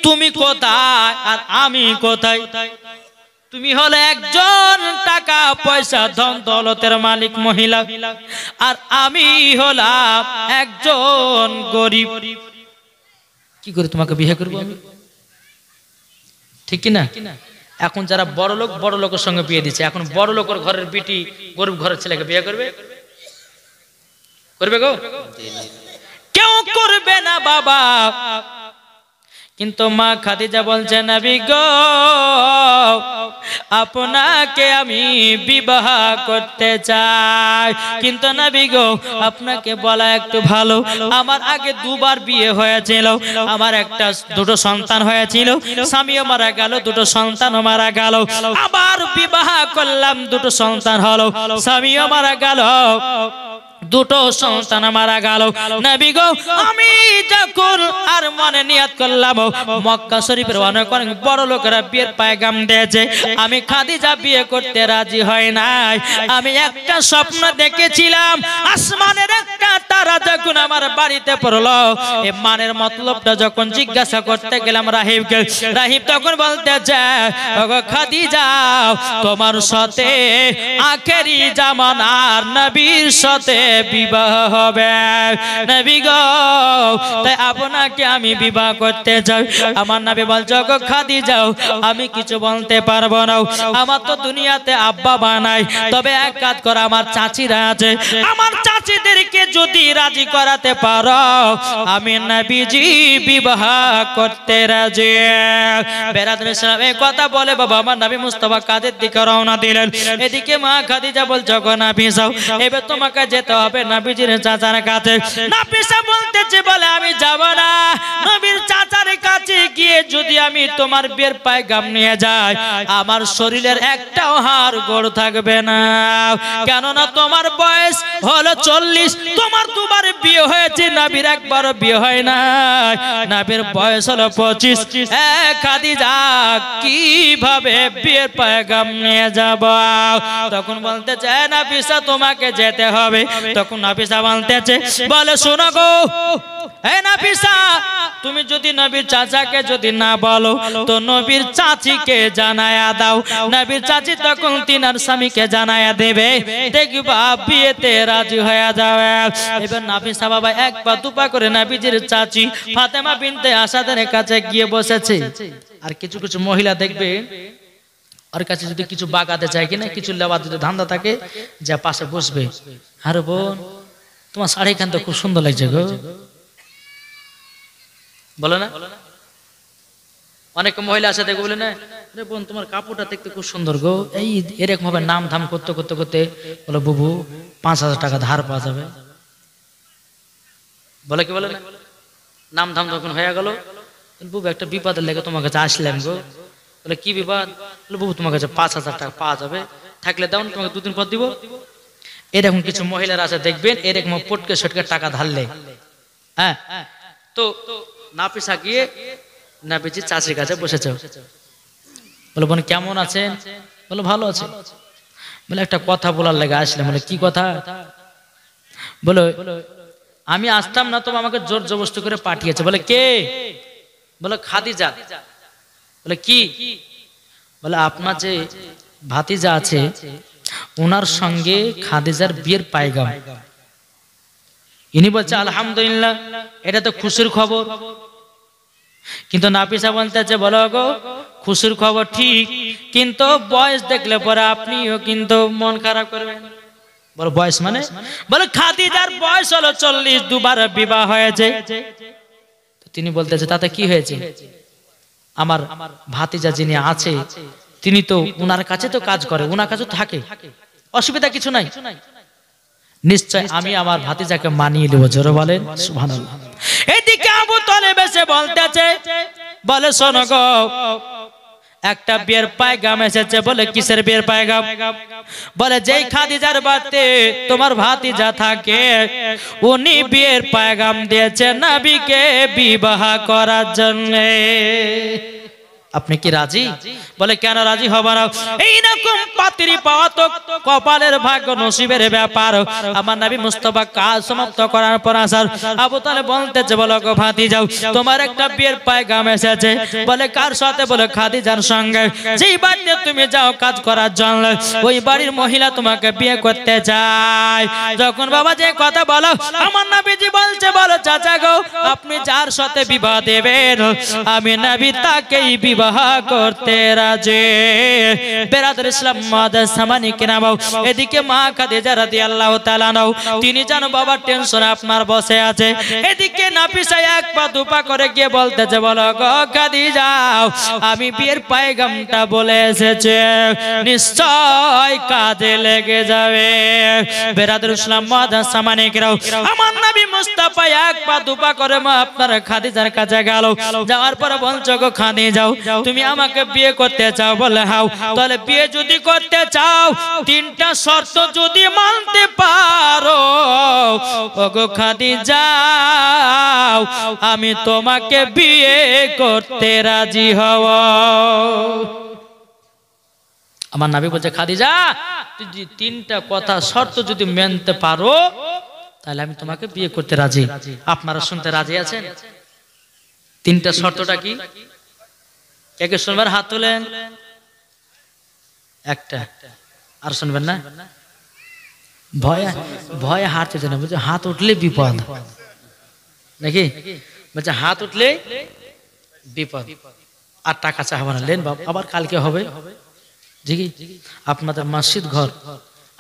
তুমি কোথায় আর আমি কোথায়? তুমি হলে একজন টাকা পয়সা ধন দৌলতের মালিক মহিলা, আর আমি হলাম একজন গরিব। কি করে তোমাকে বিয়ে করবো আমি? ঠিক কি না? এখন যারা বড় লোক, বড় লোকের সঙ্গে বিয়ে দিচ্ছে, এখন বড় লোকের ঘরের বিটি গরিব ঘরের ছেলেকে বিয়ে করবে? করবে গো? কেউ করবে না বাবা। কিন্তু মা খাদিজা বলছে, নবী গো, আপনাকে আমি বিবাহ করতে চাই। কিন্তু নবী গো, আপনাকে বলা একটু ভালো, আমার আগে 2 বার বিয়ে হয়েছিল, আমার দুটো সন্তান হয়েছিল, স্বামীও মারা গেল, 2টো সন্তানও মারা গেল, আবার বিবাহ করলাম, 2টো সন্তান হলো, স্বামীও মারা গেল, দুটো সন্তান মারা গেল। নবী গো আমি যখন আর মনে নিয়ত করলাম মক্কা শরীফের অনেক অনেক বড় লোকেরা বিয়ের পায়গাম দিয়েছে, আমি খাদিজা বিয়ে করতে রাজি হয় নাই। আমি একটা স্বপ্ন দেখেছিলাম, আসমানের একটা তারা যখন আমার বাড়িতে পড়লো, এই মানের মতলবটা যখন জিজ্ঞাসা করতে গেলাম রাহিবকে, রাহিব তখন বলতেছে ওগো খাদিজা তোমার সাথে আখেরি জামানার নবীর সাথে বিবাহ হবে। নবী গো তাই আপনাকে আমি বিবাহ করতে চাই। আমার নবী বলছে গো খাদিজা আমি কিছু বলতে পারবো না, আমার তো দুনিয়াতে আব্বা বানাই, তবে এক কাজ কর আমার চাচিরা আছে, আমার চাচিদেরকে যদি রাজি করাতে পারো আমি নবীজি বিবাহ করতে রাজি। বেরাদুল ইসলাম এই কথা বলে বাবা আমার নবী মুস্তাফা কাদের দিকে রওনা দিলেন। এদিকে মা খাদিজা বলছে গো নাফিসা এবার তোমাকে যেতে হবে নবীজির চাচার কাছে। নাফিসা বলতেছে বলে আমি যাব না, নবীর চাচার কাছে গিয়ে যদি আমি তোমার বিয়ের পায়গাম নিয়ে যাই আমার শরীরের একটাও হাড় গোড় থাকবে না, কেননা তোমার বয়স হলো 40, তোমার দুবার বিয়ে হয়েছে, নবীর একবার বিয়ে হয় না, নবীর বয়স হলো 25। খাদিজা কিভাবে বিয়ের পায়গাম নিয়ে যাব? তখন বলতে চায় নাফিসা তোমাকে যেতে হবে। তখন নাফিসা বলতেছে বলে শোনো গো এই নাফিসা তুমি যদি নবীর চাচাকে যদি না বলো তো নবীর চাচিকে জানায়া দাও, নবীর চাচি তখন তিনার স্বামীকে জানায়া দেবে, দেখবা বিয়েতে রাজি হয়ে যাবে। এবার নাফিসা বাবা এক পা দুপা করে নবীজির চাচি ফাতেমা বিনতে আসাদের কাছে গিয়ে বসেছে। আর কিছু কিছু মহিলা দেখবে ওর কাছে যদি কিছু বাগাতে চায় কিনা কিছু লেবার যদি ধান্দা থাকে যা পাশে বসবে, আরে বোন তোমার শাড়ি খান তো খুব সুন্দর লাগছে গো, বলে না? অনেক মহিলা আছে দেখো বলে না আরে বোন তোমার কাপড়টা দেখতে খুব সুন্দর গো, এই এরকম ভাবে নাম ধাম করতে করতে করতে বলে বুবু 5,000 টাকা ধার পাওয়া যাবে, বলে কি বলে না? নাম ধাম যখন হয়ে গেল বুবু একটা বিপদের লেগে তোমার কাছে আসলাম গো, বলে কি বিপদ? বলে বুবু তোমার কাছে 5,000 টাকা পাওয়া যাবে, থাকলে দাও তোমাকে 2 দিন পর দিব। এরকম কিছু মহিলারা আছে দেখবেন এরকম পটকে সটকে টাকা ধারলে। হ্যাঁ তো নাফিসা গিয়ে নবীজি চাচির কাছে বসেছে, বলে বোন কেমন আছেন? বলে ভালো আছে। বলে একটা কথা বলার লেগে আসলাম। বলে কি কথা? বলে আমি আসতাম না, তবে আমাকে জোর জবরদস্তি করে পাঠিয়েছে। বলে কে? বলে খাদিজা। বলে কি? বলে আপনার যে ভাতিজা আছে ওনার সঙ্গে খাদিজার বিয়ের পায়গাম। ইনি বলছে আলহামদুলিল্লাহ এটা তো খুশির খবর। কিন্তু নাফিসা বলতেছে বলো গো খুশির খবর ঠিক, কিন্তু বয়স দেখলে পরে আপনিও কিন্তু মন খারাপ করবেন। বলো বয়স মানে? বলে খাদিজার বয়স হলো 40, দুবার বিবাহ হয়েছে। তিনি বলতেছে তাতে কি হয়েছে? আমার ভাতিজা যিনি আছে তিনি তো উনার কাছে তো কাজ করে, উনার কাছে থাকে, অসুবিধা কিছু নাই, নিশ্চয় আমি আমার ভাতিজাকে মানিয়ে নেব। জোরে বলেন সুবহানাল্লাহ। এদিকে আবু তালেব এসে বলতেছে বলে শোনো গো একটা বিয়ের পায়গাম এসেছে। বলে কিসের বিয়ের পায়গাম? বলে যেই খাদিজার বাড়িতে তোমার ভাতিজা থাকে উনি বিয়ের পায়গাম দিয়েছে নবীকে বিবাহ করার জন্য। আপনি কি রাজি? বলে কেন রাজি হব না? এইরকম পাত্রী পাওয়া তো কপালের ভাগ্য নসিবের ব্যাপার। আমার নবী মুস্তাফা কাজ সমাপ্ত করার পর আসার আবু তালেব বলতেছে বলো গো ভাতিজাও তোমার একটা বিয়ের পায়গাম এসেছে। বলে কার সাথে? বলে খাদিজার সঙ্গে। যেই বাড়িতে তুমি যাও কাজ করার জন্য ওই বাড়ির মহিলা তোমাকে বিয়ে করতে চায়। যখন বাবা যে কথা বলো আমার নবীজি বলছে বলো চাচা গো আপনি যার সাথে বিবাহ দেবেন আমি নবী তাকেই বিবাহ করতে রাজি। বেরাদুল ইসলাম মাদার সামানি কিনাবাও এদিকে মা খাদিজা রাদিয়াল্লাহু তাআলা নাও তিনি জানো বাবা টেনশনে আপনার বসে আছে। এদিকে নাফিসা এক পা দুপা করে গিয়ে বলতেছে বলো গো খাদিজা আমি বিয়ের পায়গামটা বলে এসেছে, নিশ্চয় কাজে লেগে যাবে। বেরাদুল ইসলাম মাদার সামানি কিনাও আমার নবী রাস্তা পায় এক পা দুপা করে মা আপনার খাদিজার কাছে গেল। যাওয়ার পরে বলছো গো খাদি যাও, তুমি আমাকে বিয়ে করতে চাও? বলে হাও। তাহলে বিয়ে যদি করতে চাও তিনটা শর্ত যদি মানতে পারো ওগো খাদিজা আমি তোমাকে বিয়ে করতে রাজি হব। আমার নবী বলছে খাদিজা তুই যদি তিনটা কথা শর্ত যদি মানতে পারো তাহলে আমি তোমাকে বিয়ে করতে রাজি। আপনারা শুনতে রাজি আছেন? তিনটা শর্তটা কি? কে কে শুনবার হাত তোলেন। একটা আর শুনবেন না? ভয়ে ভয়ে হাত উঠে না, বলছে হাত উঠলে বিপদ নাকি? বলছে হাত উঠলে বিপদ। আর টাকা চাহাবো না, লেন বাবা আবার কালকে হবে। জি আপনাদের মসজিদ ঘর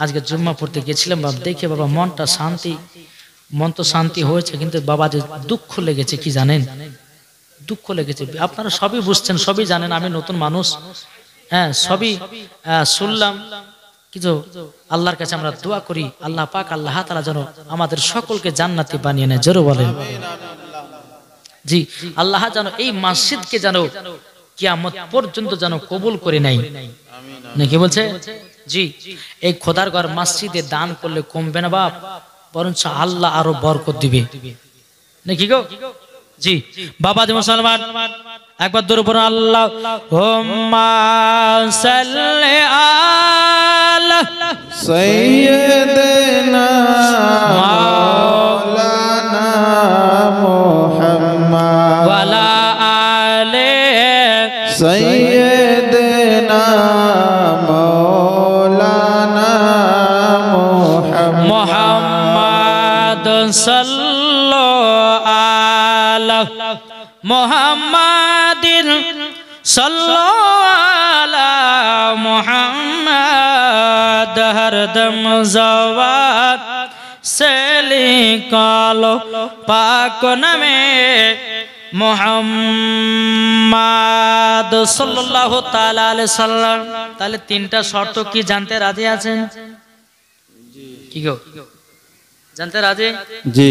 আজকে জুম্মা পড়তে গেছিলাম বাবা, দেখে বাবা মনটা শান্তি, মন তো শান্তি হয়েছে কিন্তু বাবা যে দুঃখ লেগেছে কি জানেন? দুঃখ লেগেছে। আপনারা সবই বুঝছেন, সবই জানেন, আমি নতুন মানুষ, হ্যাঁ সবই শুনলাম। কিছু আল্লাহর কাছে আমরা দোয়া করি আল্লাহ পাক আল্লাহ তাআলা যেন আমাদের সকলকে জান্নাতি বানিয়ে নেয়। জোরে বলেন জি। আল্লাহ যেন এই মসজিদকে যেন কিয়ামত পর্যন্ত যেন কবুল করে নেয় নাকি বলছে জি। এই খোদার ঘর মসজিদে দান করলে কমবে না বাপ, বরঞ্চ আল্লাহ আরো বরকত দিবে নাকি গো জি। বাবা যে মুসলমান একবার দূর পড়ো আল্লাহুম্মা সাল্লি আলা সাইয়্যিদিনা মাওলানা মুহাম্মদ ওয়া আলা আলি সাইয়্যিদিনা মাওলানা মুহাম্মদ সাল্লাল্লাহু আলা মুহাম্মাদিন সাল্লাল্লাহু আলা মুহাম্মাদ হরদম জওয়াত সেলি কালো পাক নামে মুহাম্মাদ সাল্লাল্লাহু তাআলা আলাইহি সাল্লাম। তাহলে তিনটা শর্ত কি জানতে রাজি আছেন? কি গো জানতে রাজি? জি।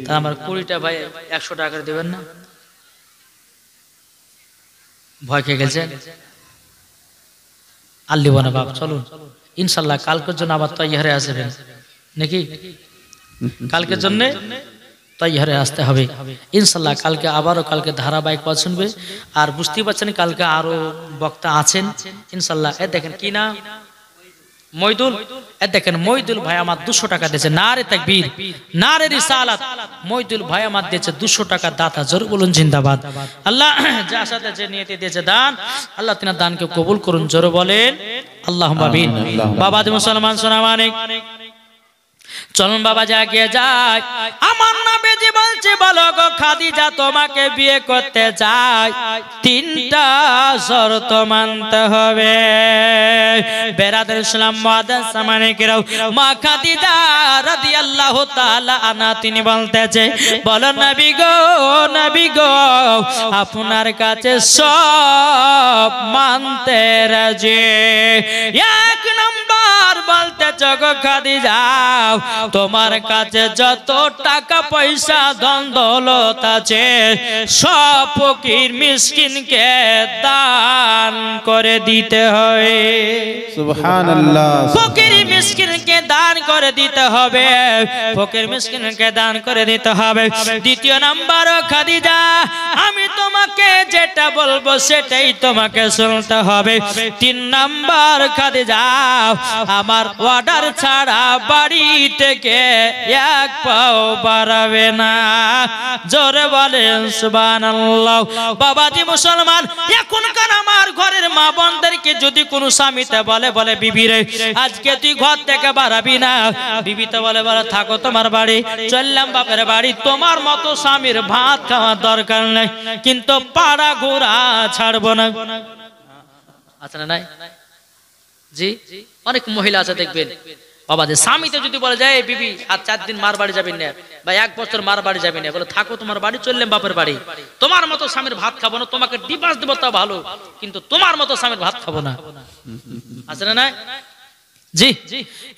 তা আমার 20টা ভাই 100 টাকা করে দেবেন না? ভয় খেয়ে গেছেন? আর লিব না বাপ, চলুন ইনশাল্লাহ কালকের জন্য আবার তৈয়ারে আসবেন নাকি? কালকের জন্য তৈয়ারে আসতে হবে ইনশাল্লাহ। কালকে আবারও কালকে ধারাবাহিক কথা শুনবে। আর বুঝতেই পারছেন কালকে আরো বক্তা আছেন ইনশাল্লাহ। এ দেখেন কি না মইদুল, এ দেখেন মইদুল ভাই আমার 200 টাকা দিয়েছে। নারে তাকবীর, নারে রিসালাত। মইদুল ভাই আমার দিয়েছে 200 টাকা দাতা। জোরে বলুন জিন্দাবাদ। আল্লাহ যার সাথে যে নিয়তে দিয়েছে দান, আল্লাহ তিনার দানকে কবুল করুন। জোরে বলেন আল্লাহুম্মা আমিন। বাবা যে মুসলমান সোনা মানিক চলুন বাবা জাগিয়ে যায়। আমার নবীজি বলছে বলো গো খাদিজা তোমাকে বিয়ে করতে চাই, তিনটা শর্ত মানতে হবে। বেরাদর ইসলাম মুআদ্দাস সামানিকেরাও মা খাদিজা রাদিয়াল্লাহু তাআলা আনহা তিনি বলতেছে বলো নবী গো আপনার কাছে সব মানতে রাজি। এক নম্বর বলতেছে গো খাদিজা তোমার কাছে যত টাকা পয়সা ধন দৌলত আছে সব ফকির মিসকিনকে দান করে দিতে হয়। সুবহানাল্লাহ। ফকির মিসকিনকে দান করে দিতে হবে, ফকির মিসকিনকে দান করে দিতে হবে। দ্বিতীয় নাম্বার খাদিজা আমি তোমাকে যেটা বলবো সেটাই তোমাকে শুনতে হবে। 3 নাম্বার খাদিজা আমার অর্ডার ছাড়া বাড়ি থেকে এক পাও বাড়াবে না। জোরে বলেন সুবহানাল্লাহ। বাবাজি মুসলমান এখনকার আমার ঘরের মা বোনদেরকে যদি কোনো স্বামীতে বলে বিবি রে আজকে তুই ঘর থেকে বাড়াবি না, বিবি তো বলে থাকো তোমার বাড়ি, চললাম বাপের বাড়ি। তোমার মতো স্বামীর ভাত খাওয়ার দরকার নেই, কিন্তু পাড়া ঘোরা ছাড়বো না। আচ্ছা না নাই জি? অনেক মহিলা আছে দেখবেন বাবা যে স্বামীতে যদি বলে যায় বিবি আর 4 দিন মার বাড়ি যাবেন না বা 1 বছর মার বাড়ি যাবেন না, বলে থাকো তোমার বাড়ি, চললাম বাপের বাড়ি। তোমার মতো স্বামীর ভাত খাবো না, তোমাকে ডিভোর্স দেবো তা ভালো, কিন্তু তোমার মতো স্বামীর ভাত খাবো না। আছে না নাই? জি,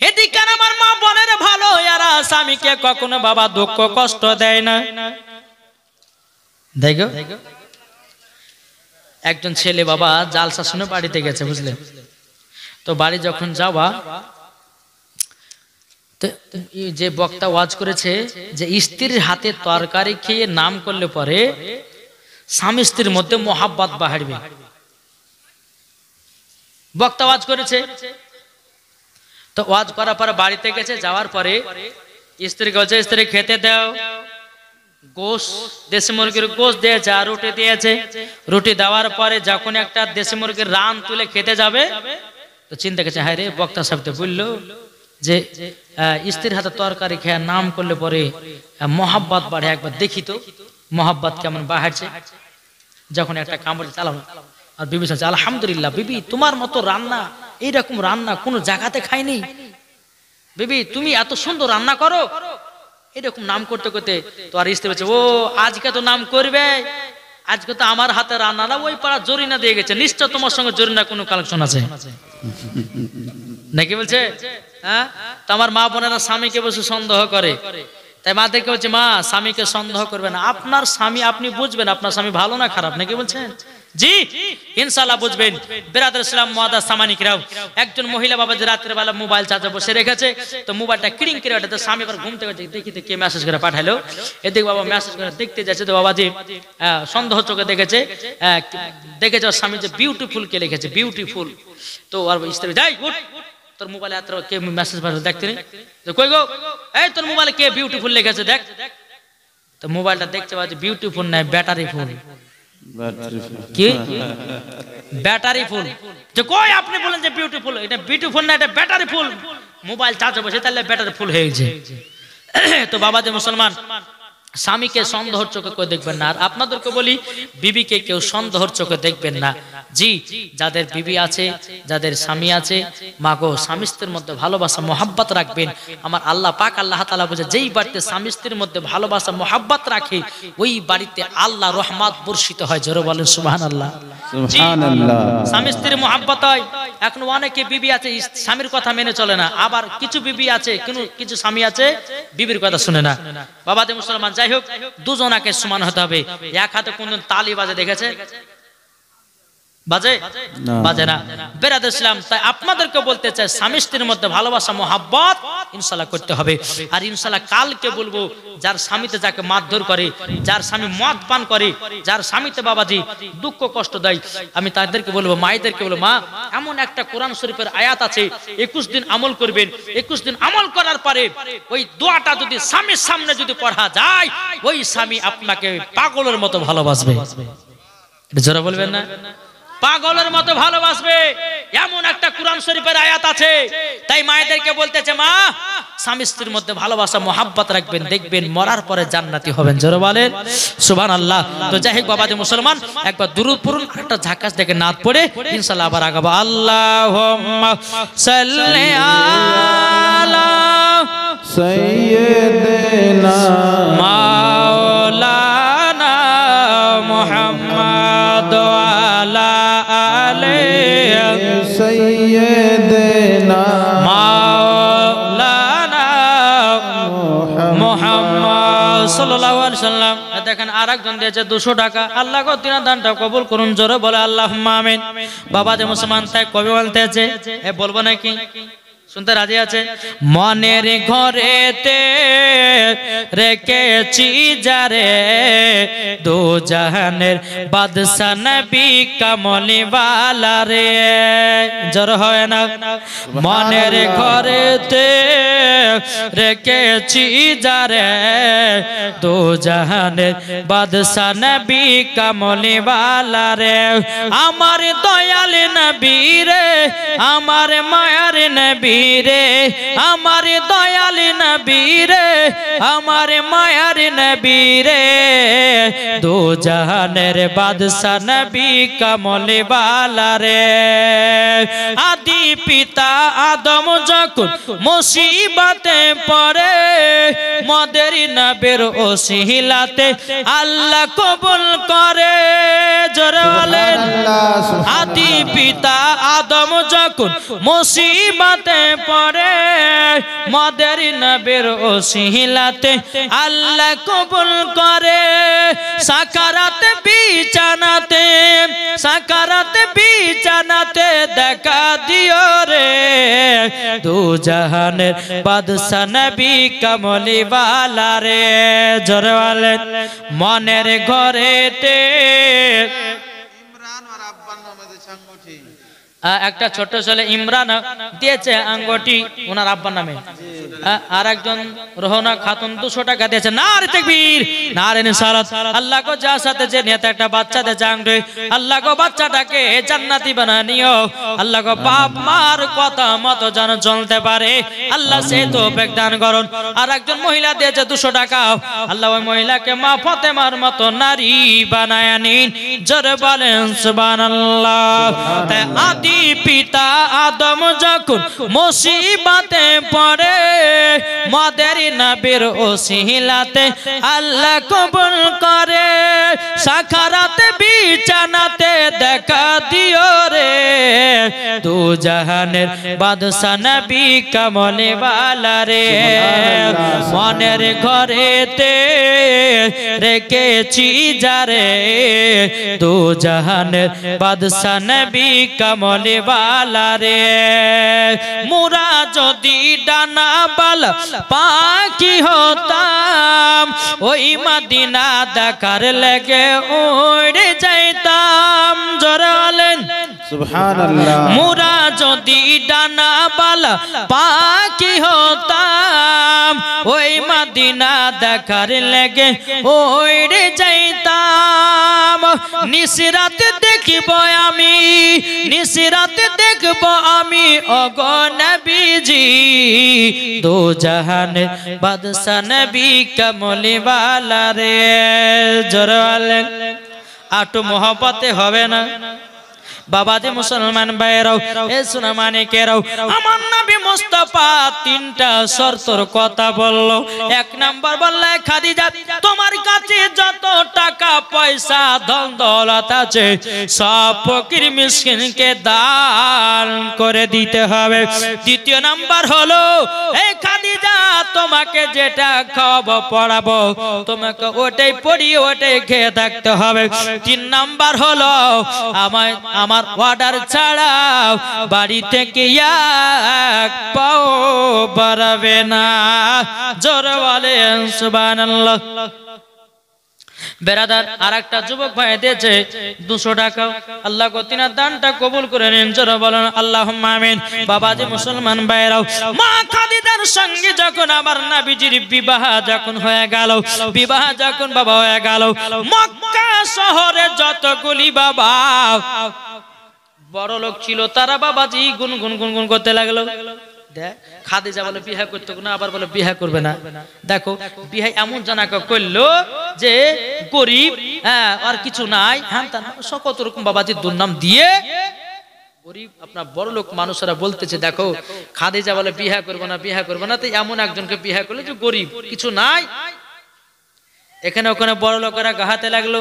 এদিকে আমার মা বোনের ভালো, এরা স্বামীকে কখনো বাবা দুঃখ কষ্ট দেয় না। দেখো একজন ছেলে বাবা জালসা শুনে বাড়িতে গেছে, বুঝলেন? তো বাড়ি যখন যাওয়া, যে বক্তা ওয়াজ করেছে যে স্ত্রীর হাতে তরকারি খেয়ে নাম করলে পরে স্বামী স্ত্রীর মধ্যে মোহাব্বত বাড়বে। বক্তা ওয়াজ করেছে, তো ওয়াজ করার পরে বাড়িতে গেছে, যাওয়ার পরে স্ত্রীকে বলছে, স্ত্রী খেতে দাও। গোশ, দেশি মুরগির গোশ দিয়েছে আর রুটি দিয়েছে। রুটি দেওয়ার পরে যখন একটা দেশি মুরগির রান তুলে খেতে যাবে, তো চিন্তা করছে, হায় রে, বক্তা সাহেব তো বললো যে স্ত্রীর হাতে তরকারি খেয়ে নাম করলে পরে মোহাব্বত বাড়ে, একবার দেখি তো মোহাব্বত কেমন বাড়ছে। যখন একটা কামড়ে চালানো, আর বিবি বলছে, আলহামদুলিল্লাহ বিবি, তোমার মতো রান্না, এইরকম রান্না কোনো জায়গাতে খাইনি। বিবি তুমি এত সুন্দর রান্না করো। এরকম নাম করতে করতে তো আর স্ত্রী বলছে, ও আজকে তো নাম করবে, আজকে তো আমার হাতে রান্না না, ওই পাড়া জরিনা দিয়ে গেছে, নিশ্চয় তোমার সঙ্গে জরিনা কোনো কালেকশন আছে নাকি বলছে। হ্যাঁ, তো আমার মা বোনেরা স্বামীকে বসে সন্দেহ করে, তাই মাদেরকে বলছে, মা স্বামীকে সন্দেহ করবে না, আপনার স্বামী আপনি বুঝবেন আপনার স্বামী ভালো না খারাপ, নাকি বলছেন? জি ইনশাআল্লাহ বুঝবেন। বিরাদর ইসলাম মুআদ্দাস সামানিকরাও, একজন মহিলা বাবা যে রাতের বেলা মোবাইল চার্জে বসে রেখেছে, তো মোবাইলটা ক্রিং করে ওঠে, তো স্বামী আবার ঘুম থেকে দেখি কে মেসেজ করে পাঠালো। এদিকে বাবা মেসেজ করে দেখতে যাচ্ছে, তো বাবাজি সন্দেহ চোখে দেখেছে, দেখেছে ওর স্বামী যে বিউটিফুল কে লিখেছে, বিউটিফুল। তো আর স্ত্রী, যাই উঠ, তোর মোবাইলে এত কে মেসেজ পাঠালো দেখতে নেই, তো কই গো, এই তোর মোবাইলে কে বিউটিফুল লিখেছে দেখ। তো মোবাইলটা দেখতে পাচ্ছে বিউটিফুল নাই, ব্যাটারি ফুল। কি ব্যাটারি ফুল? যে কই আপনি বলেন যে বিউটিফুল, এটা বিউটিফুল না, এটা ব্যাটারি ফুল। মোবাইল চার্জে বসে তাহলে ব্যাটারি ফুল হয়ে গেছে। তো বাবা যে মুসলমান, স্বামীকে সন্দেহর চোখে কেউ দেখবেন না। আর আপনাদেরকে বলি, বিবিকে কেউ সন্দেহর চোখে দেখবেন না। জি, যাদের বিবি আছে, যাদের স্বামী আছে, মাগো স্বামী স্ত্রীর মধ্যে ভালোবাসা মোহাব্বত রাখবেন। আমার আল্লাহ পাক আল্লাহ তাআলা বলে, যেই বাড়িতে স্বামী স্ত্রীর মধ্যে ভালোবাসা মোহাব্বত রাখে, ওই বাড়িতে আল্লাহ রহমত বর্ষিত হয়। জোরে বলেন সুবহানাল্লাহ। সুবহানাল্লাহ। স্বামী স্ত্রীর মোহাব্বত হয়। এখন অনেকে বিবি আছে স্বামীর কথা মেনে চলে না, আবার কিছু বিবি আছে, কিছু স্বামী আছে বিবির কথা শুনে না। বাবা যে মুসলমান, যাই হোক, দুজনাকে সমান হতে হবে। এক হাতে কোনদিন তালি বাজে দেখেছে? বাজে বাজে না। বিরাদর ইসলাম, তাই আপনাদেরকে বলতে চাই, স্বামী স্ত্রীর মধ্যে ভালোবাসা মোহাব্বত ইনশাআল্লাহ করতে হবে। আর ইনশাআল্লাহ কালকে বলবো, যার স্বামীতে যাকে মারধর করে, যার স্বামী মদ পান করে, যার স্বামীতে বাবাজি দুঃখ কষ্ট দেয়, আমি তাদেরকে বলবো, মায়েদেরকে বলবো, মা এমন একটা কোরআন শরীফের আয়াত আছে, 21 দিন আমল করবেন। 21 দিন আমল করার পরে ওই দোয়াটা যদি স্বামীর সামনে যদি পড়া যায়, ওই স্বামী আপনাকে পাগলের মতো ভালোবাসবে। জোরে বলবেন না? পাগলের মতো ভালোবাসবে, এমন একটা কোরআন শরীফের আয়াত আছে। তাই মায়েদেরকে বলতেছে, মা স্বামী স্ত্রীর মধ্যে ভালোবাসা মোহাব্বত রাখবেন, দেখবেন মরার পরে জান্নাতি হবেন। জোরে বলেন সুবহানাল্লাহ। তো যাই হোক বাবা যে মুসলমান, একবার দুরূদ পড়ুন, একটা ঝাকাস দেখে নাত পড়ে ইনশাআল্লাহ আবার আগাবো। আল্লাহুম্মা সাল্লি আলা সাইয়্যিদিনা মাওলানা মুহাম্মদ আলা আলে সাইয়্যিদিনা মাওলানা মুহাম্মদ সাল্লাল্লাহু আলাইহি সাল্লাম। দেখেন আরেকজন দিয়েছে 200 টাকা। আল্লাহ গো তিনা দানটা কবুল করুন। জোরে বলে আল্লাহুম্মা আমিন। বাবা যে মুসলমান, তাই কবি বলতেছে, বলবো নাকি? শুনতে রাজি আছে? মনের ঘরেতে রেখেছি যারে, দু জাহানের বাদশা নবী কামলিওয়ালা রে। জোর হয় না? মনের ঘরেতে রেখেছি যারে, দু জাহানের বাদশা নবী কামলিওয়ালা রে। আমার দয়াল নবী রে, আমার মায়ার নবী রে, আমার দয়াল নবী রে, আমার মায়ার নবী রে, দু জাহানের বাদশা নবী কামলিওয়ালা রে। আদি পিতা আদম যখন মুসিবত মুসিবতে পড়ে মদের নবীর ওসিলাতে আল্লাহ কবুল করে জোরে বলেন আদি পিতা আদম যখন মুসিবতে পড়ে মদের নবীর ওসিলাতে আল্লাহ কবুল করে সাকারাতে বিছানাতে দেখা দিও রে দু জাহানের বাদশা নবী কমলি ওয়ালা রে জোরে বলেন মনের ঘরেতে একটা ছোট ছেলে ইমরান দিয়েছে আঙ্গুটি ওনার আব্বার নামে আর একজন রোহনা খাতুন 200 টাকা দিয়েছে নারে তাকবীর নারে নিসারাত আল্লাহ কো যা সাথে যে নিয়ত একটা বাচ্চা দে জানবে আল্লাহ কো বাচ্চাটাকে জান্নাতি বানানিও আল্লাহ কো বাপ মার কথা মতো যেন চলতে পারে আল্লাহ সে তৌফিক দান করুন আর একজন মহিলা দিয়েছে 200 টাকা আল্লাহ ওই মহিলাকে মা ফাতেমার মতো নারী বানায় নিন জোরে বলেন সুবহানাল্লাহ তাই আদি পিতা আদম যখন মুসিবতে পড়ে মদের নবীর ওসিলাতে আল্লাহ কবুল করে সাকারাতে বিছানাতে দেখা দিও রে দু জাহানের বাদশা নবী কমলে ওয়ালা রে মনের ঘরেতে রেখেছি যারে দু জাহানের বাদশা নবী কমলে ওয়ালা রে মুরা যদি ডানা বালা পাখি হতাম ওই মদিনা দেখার লেগে উড়ে যাইতাম জোরে বলেন সুবহানাল্লাহ মুরা যদি ডানা বালা পাখি হতাম ওই মদিনা দেখার লেগে উড়ে যাইতাম নিশরাত দেখব আমি ওগো নবীজি দো জাহানের বাদশা নবী কমলি ওয়ালা রে জোরে বলেন আটু মোহব্বতে হবে না বাবাজি মুসলমান ভাইরাও এ সোনা মানিকেরাও আমার নবী মুস্তাফা তিনটা শর্তের কথা বলল এক নাম্বার বললে খাদিজা তোমার কাছে যত টাকা পয়সা ধন দৌলত আছে সব ফকির মিসকিনকে দান করে দিতে হবে দ্বিতীয় নাম্বার হলো এই খাদিজা তোমাকে যেটা খাওয়াবো পড়াবো তোমাকে ওটাই পড়িয়ে ওটাই খেয়ে থাকতে হবে তিন নাম্বার হলো আমার অর্ডার ছাড়াও বাড়ি থেকে এক পাও বাড়াবে না জোরে বলেন সুবহানাল্লাহ বেরাদার আরেকটা যুবক ভাই দিয়েছে 200 টাকা আল্লাহ কো তিনার দানটা কবুল করে নিন জোরে বলেন আল্লাহুম্মা আমিন বাবাজি মুসলমান ভাইরাও মা খাদিজার সঙ্গে যখন আমার নবীজির বিবাহ যখন হয়ে গেল বিবাহ যখন বাবা হয়ে গেল মক্কা শহরে যতগুলি বাবা বড় লোক ছিল তারা বাবাজি গুনগুন করতে লাগলো দেখ খাদিজা বলে বিয়ে করতে না আবার বলে বিয়ে করবে না দেখো বিয়ে এমন জানাকে করলো যে গরিব আর কিছু নাই হ্যাঁ কত রকম বাবাজির দুর্নাম দিয়ে গরিব আপনার বড় লোক মানুষেরা বলতেছে দেখো খাদিজা বলে বিয়ে করবে না তো এমন একজনকে বিয়ে করলো যে গরিব কিছু নাই এখানে ওখানে বড় লোকেরা গাহাতে লাগলো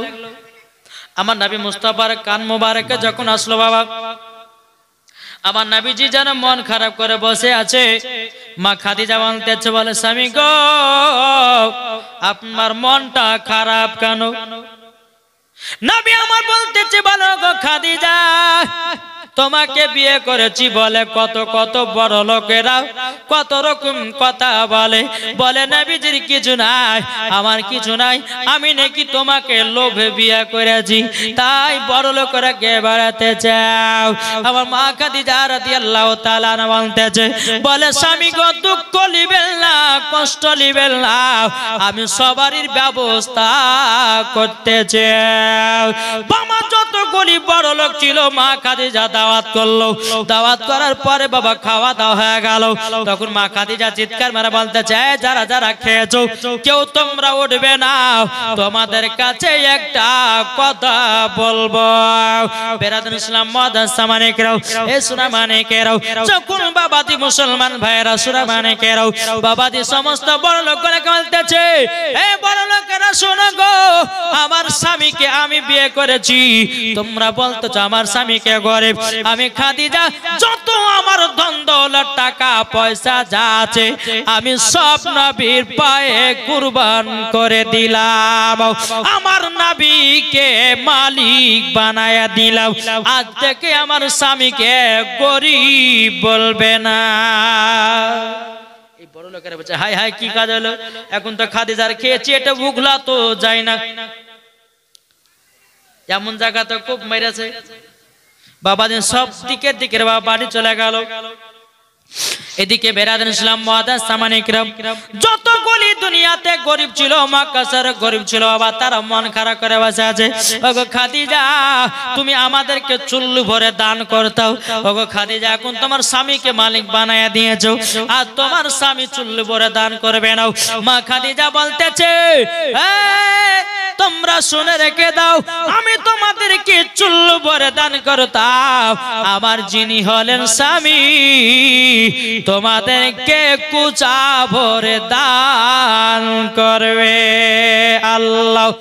আমার নবী মুস্তাফার কান মোবারকে যখন আসলো বাবা আমার নবীজি যেন মন খারাপ করে বসে আছে মা খাদিজা বলতেছে বলে স্বামী গো আপনার মনটা খারাপ কেন নবী আমার বলতেছে বলো গো খাদিজা তোমাকে বিয়ে করেছি বলে কত কত বড় লোকেরা কত রকম কথা বলে নবীজির কিছু নাই আমার কিছু নাই আমি নাকি তোমাকে লোভে বিয়ে করেছি তাই বড় লোকেরা কে বেড়াতে চাও আমার মা খাদিজা রাদিয়াল্লাহু তাআলা বলতেছে বলে স্বামী গো দুঃখ লিবেন না কষ্ট লিবেন না আমি সবারই ব্যবস্থা করতে চাই বাবা যতগুলি বড় লোক ছিল মা খাদিজা দাওয়াত করলো। দাওয়াত করার পরে বাবা খাওয়া দাওয়া হয়ে গেল। তখন মা খাদিজা চিৎকার মেরে বলতে চায়, যারা যারা খেয়েছো কেউ তোমরা উঠবে না, তোমাদের কাছে একটা কথা বলবো। বেরাদুল ইসলাম মাদ্রাসা মানিকেরাও, এ সোনা মানিকেরাও, যখন বাবাজি মুসলমান ভাইরা সোনা মানিকেরাও, বাবাজি সমস্ত বড় লোকেরা বলতেছে, এ বড় লোকেরা শোনো গো, আমার স্বামীকে আমি বিয়ে করেছি, তোমরা বলতেছো আমার স্বামীকে গরিব, আমি খাদিজা যত আমার ধন দৌলত টাকা পয়সা যা আছে আমি সব নবীর পায়ে কুরবান করে দিলাম, আমার নবীকে মালিক বানায়া দিলাম, আজ থেকে আমার স্বামীকে গরিব বলবে না। এই বড় লোকেরা বলছে, হাই হাই কি কাজ হলো, এখন তো খাদিজার খেয়েছি, এটা বুগলা তো যায় না। এমন জায়গা তো খুব মেরেছে বাবা, সব দিকের দিকের বাবা বাড়ি চলে গেল। এদিকে বেরাদুল ইসলাম মুআদ্দাস মানিকরাম, যত গলি দুনিয়াতে গরিব ছিল, মক্কা শহরে গরিব ছিল বাবা, তারা মন খারাপ করে বসে আছে। ওগো খাদিজা, তুমি আমাদেরকে চুল্লু ভরে দান করতাও। ওগো খাদিজা, এখন তোমার স্বামীকে মালিক বানায়া দিয়েছো, আর তোমার স্বামী চুল্লু ভরে দান করবে না। মা খাদিজা বলতেছে, তোমরা শুনে রেখে দাও, আমি তোমাদেরকে চুল্লু ভরে দান করতাম, আমার যিনি হলেন স্বামী তোমাদেরকে কুচা ভরে দান করবে। আল্লাহ।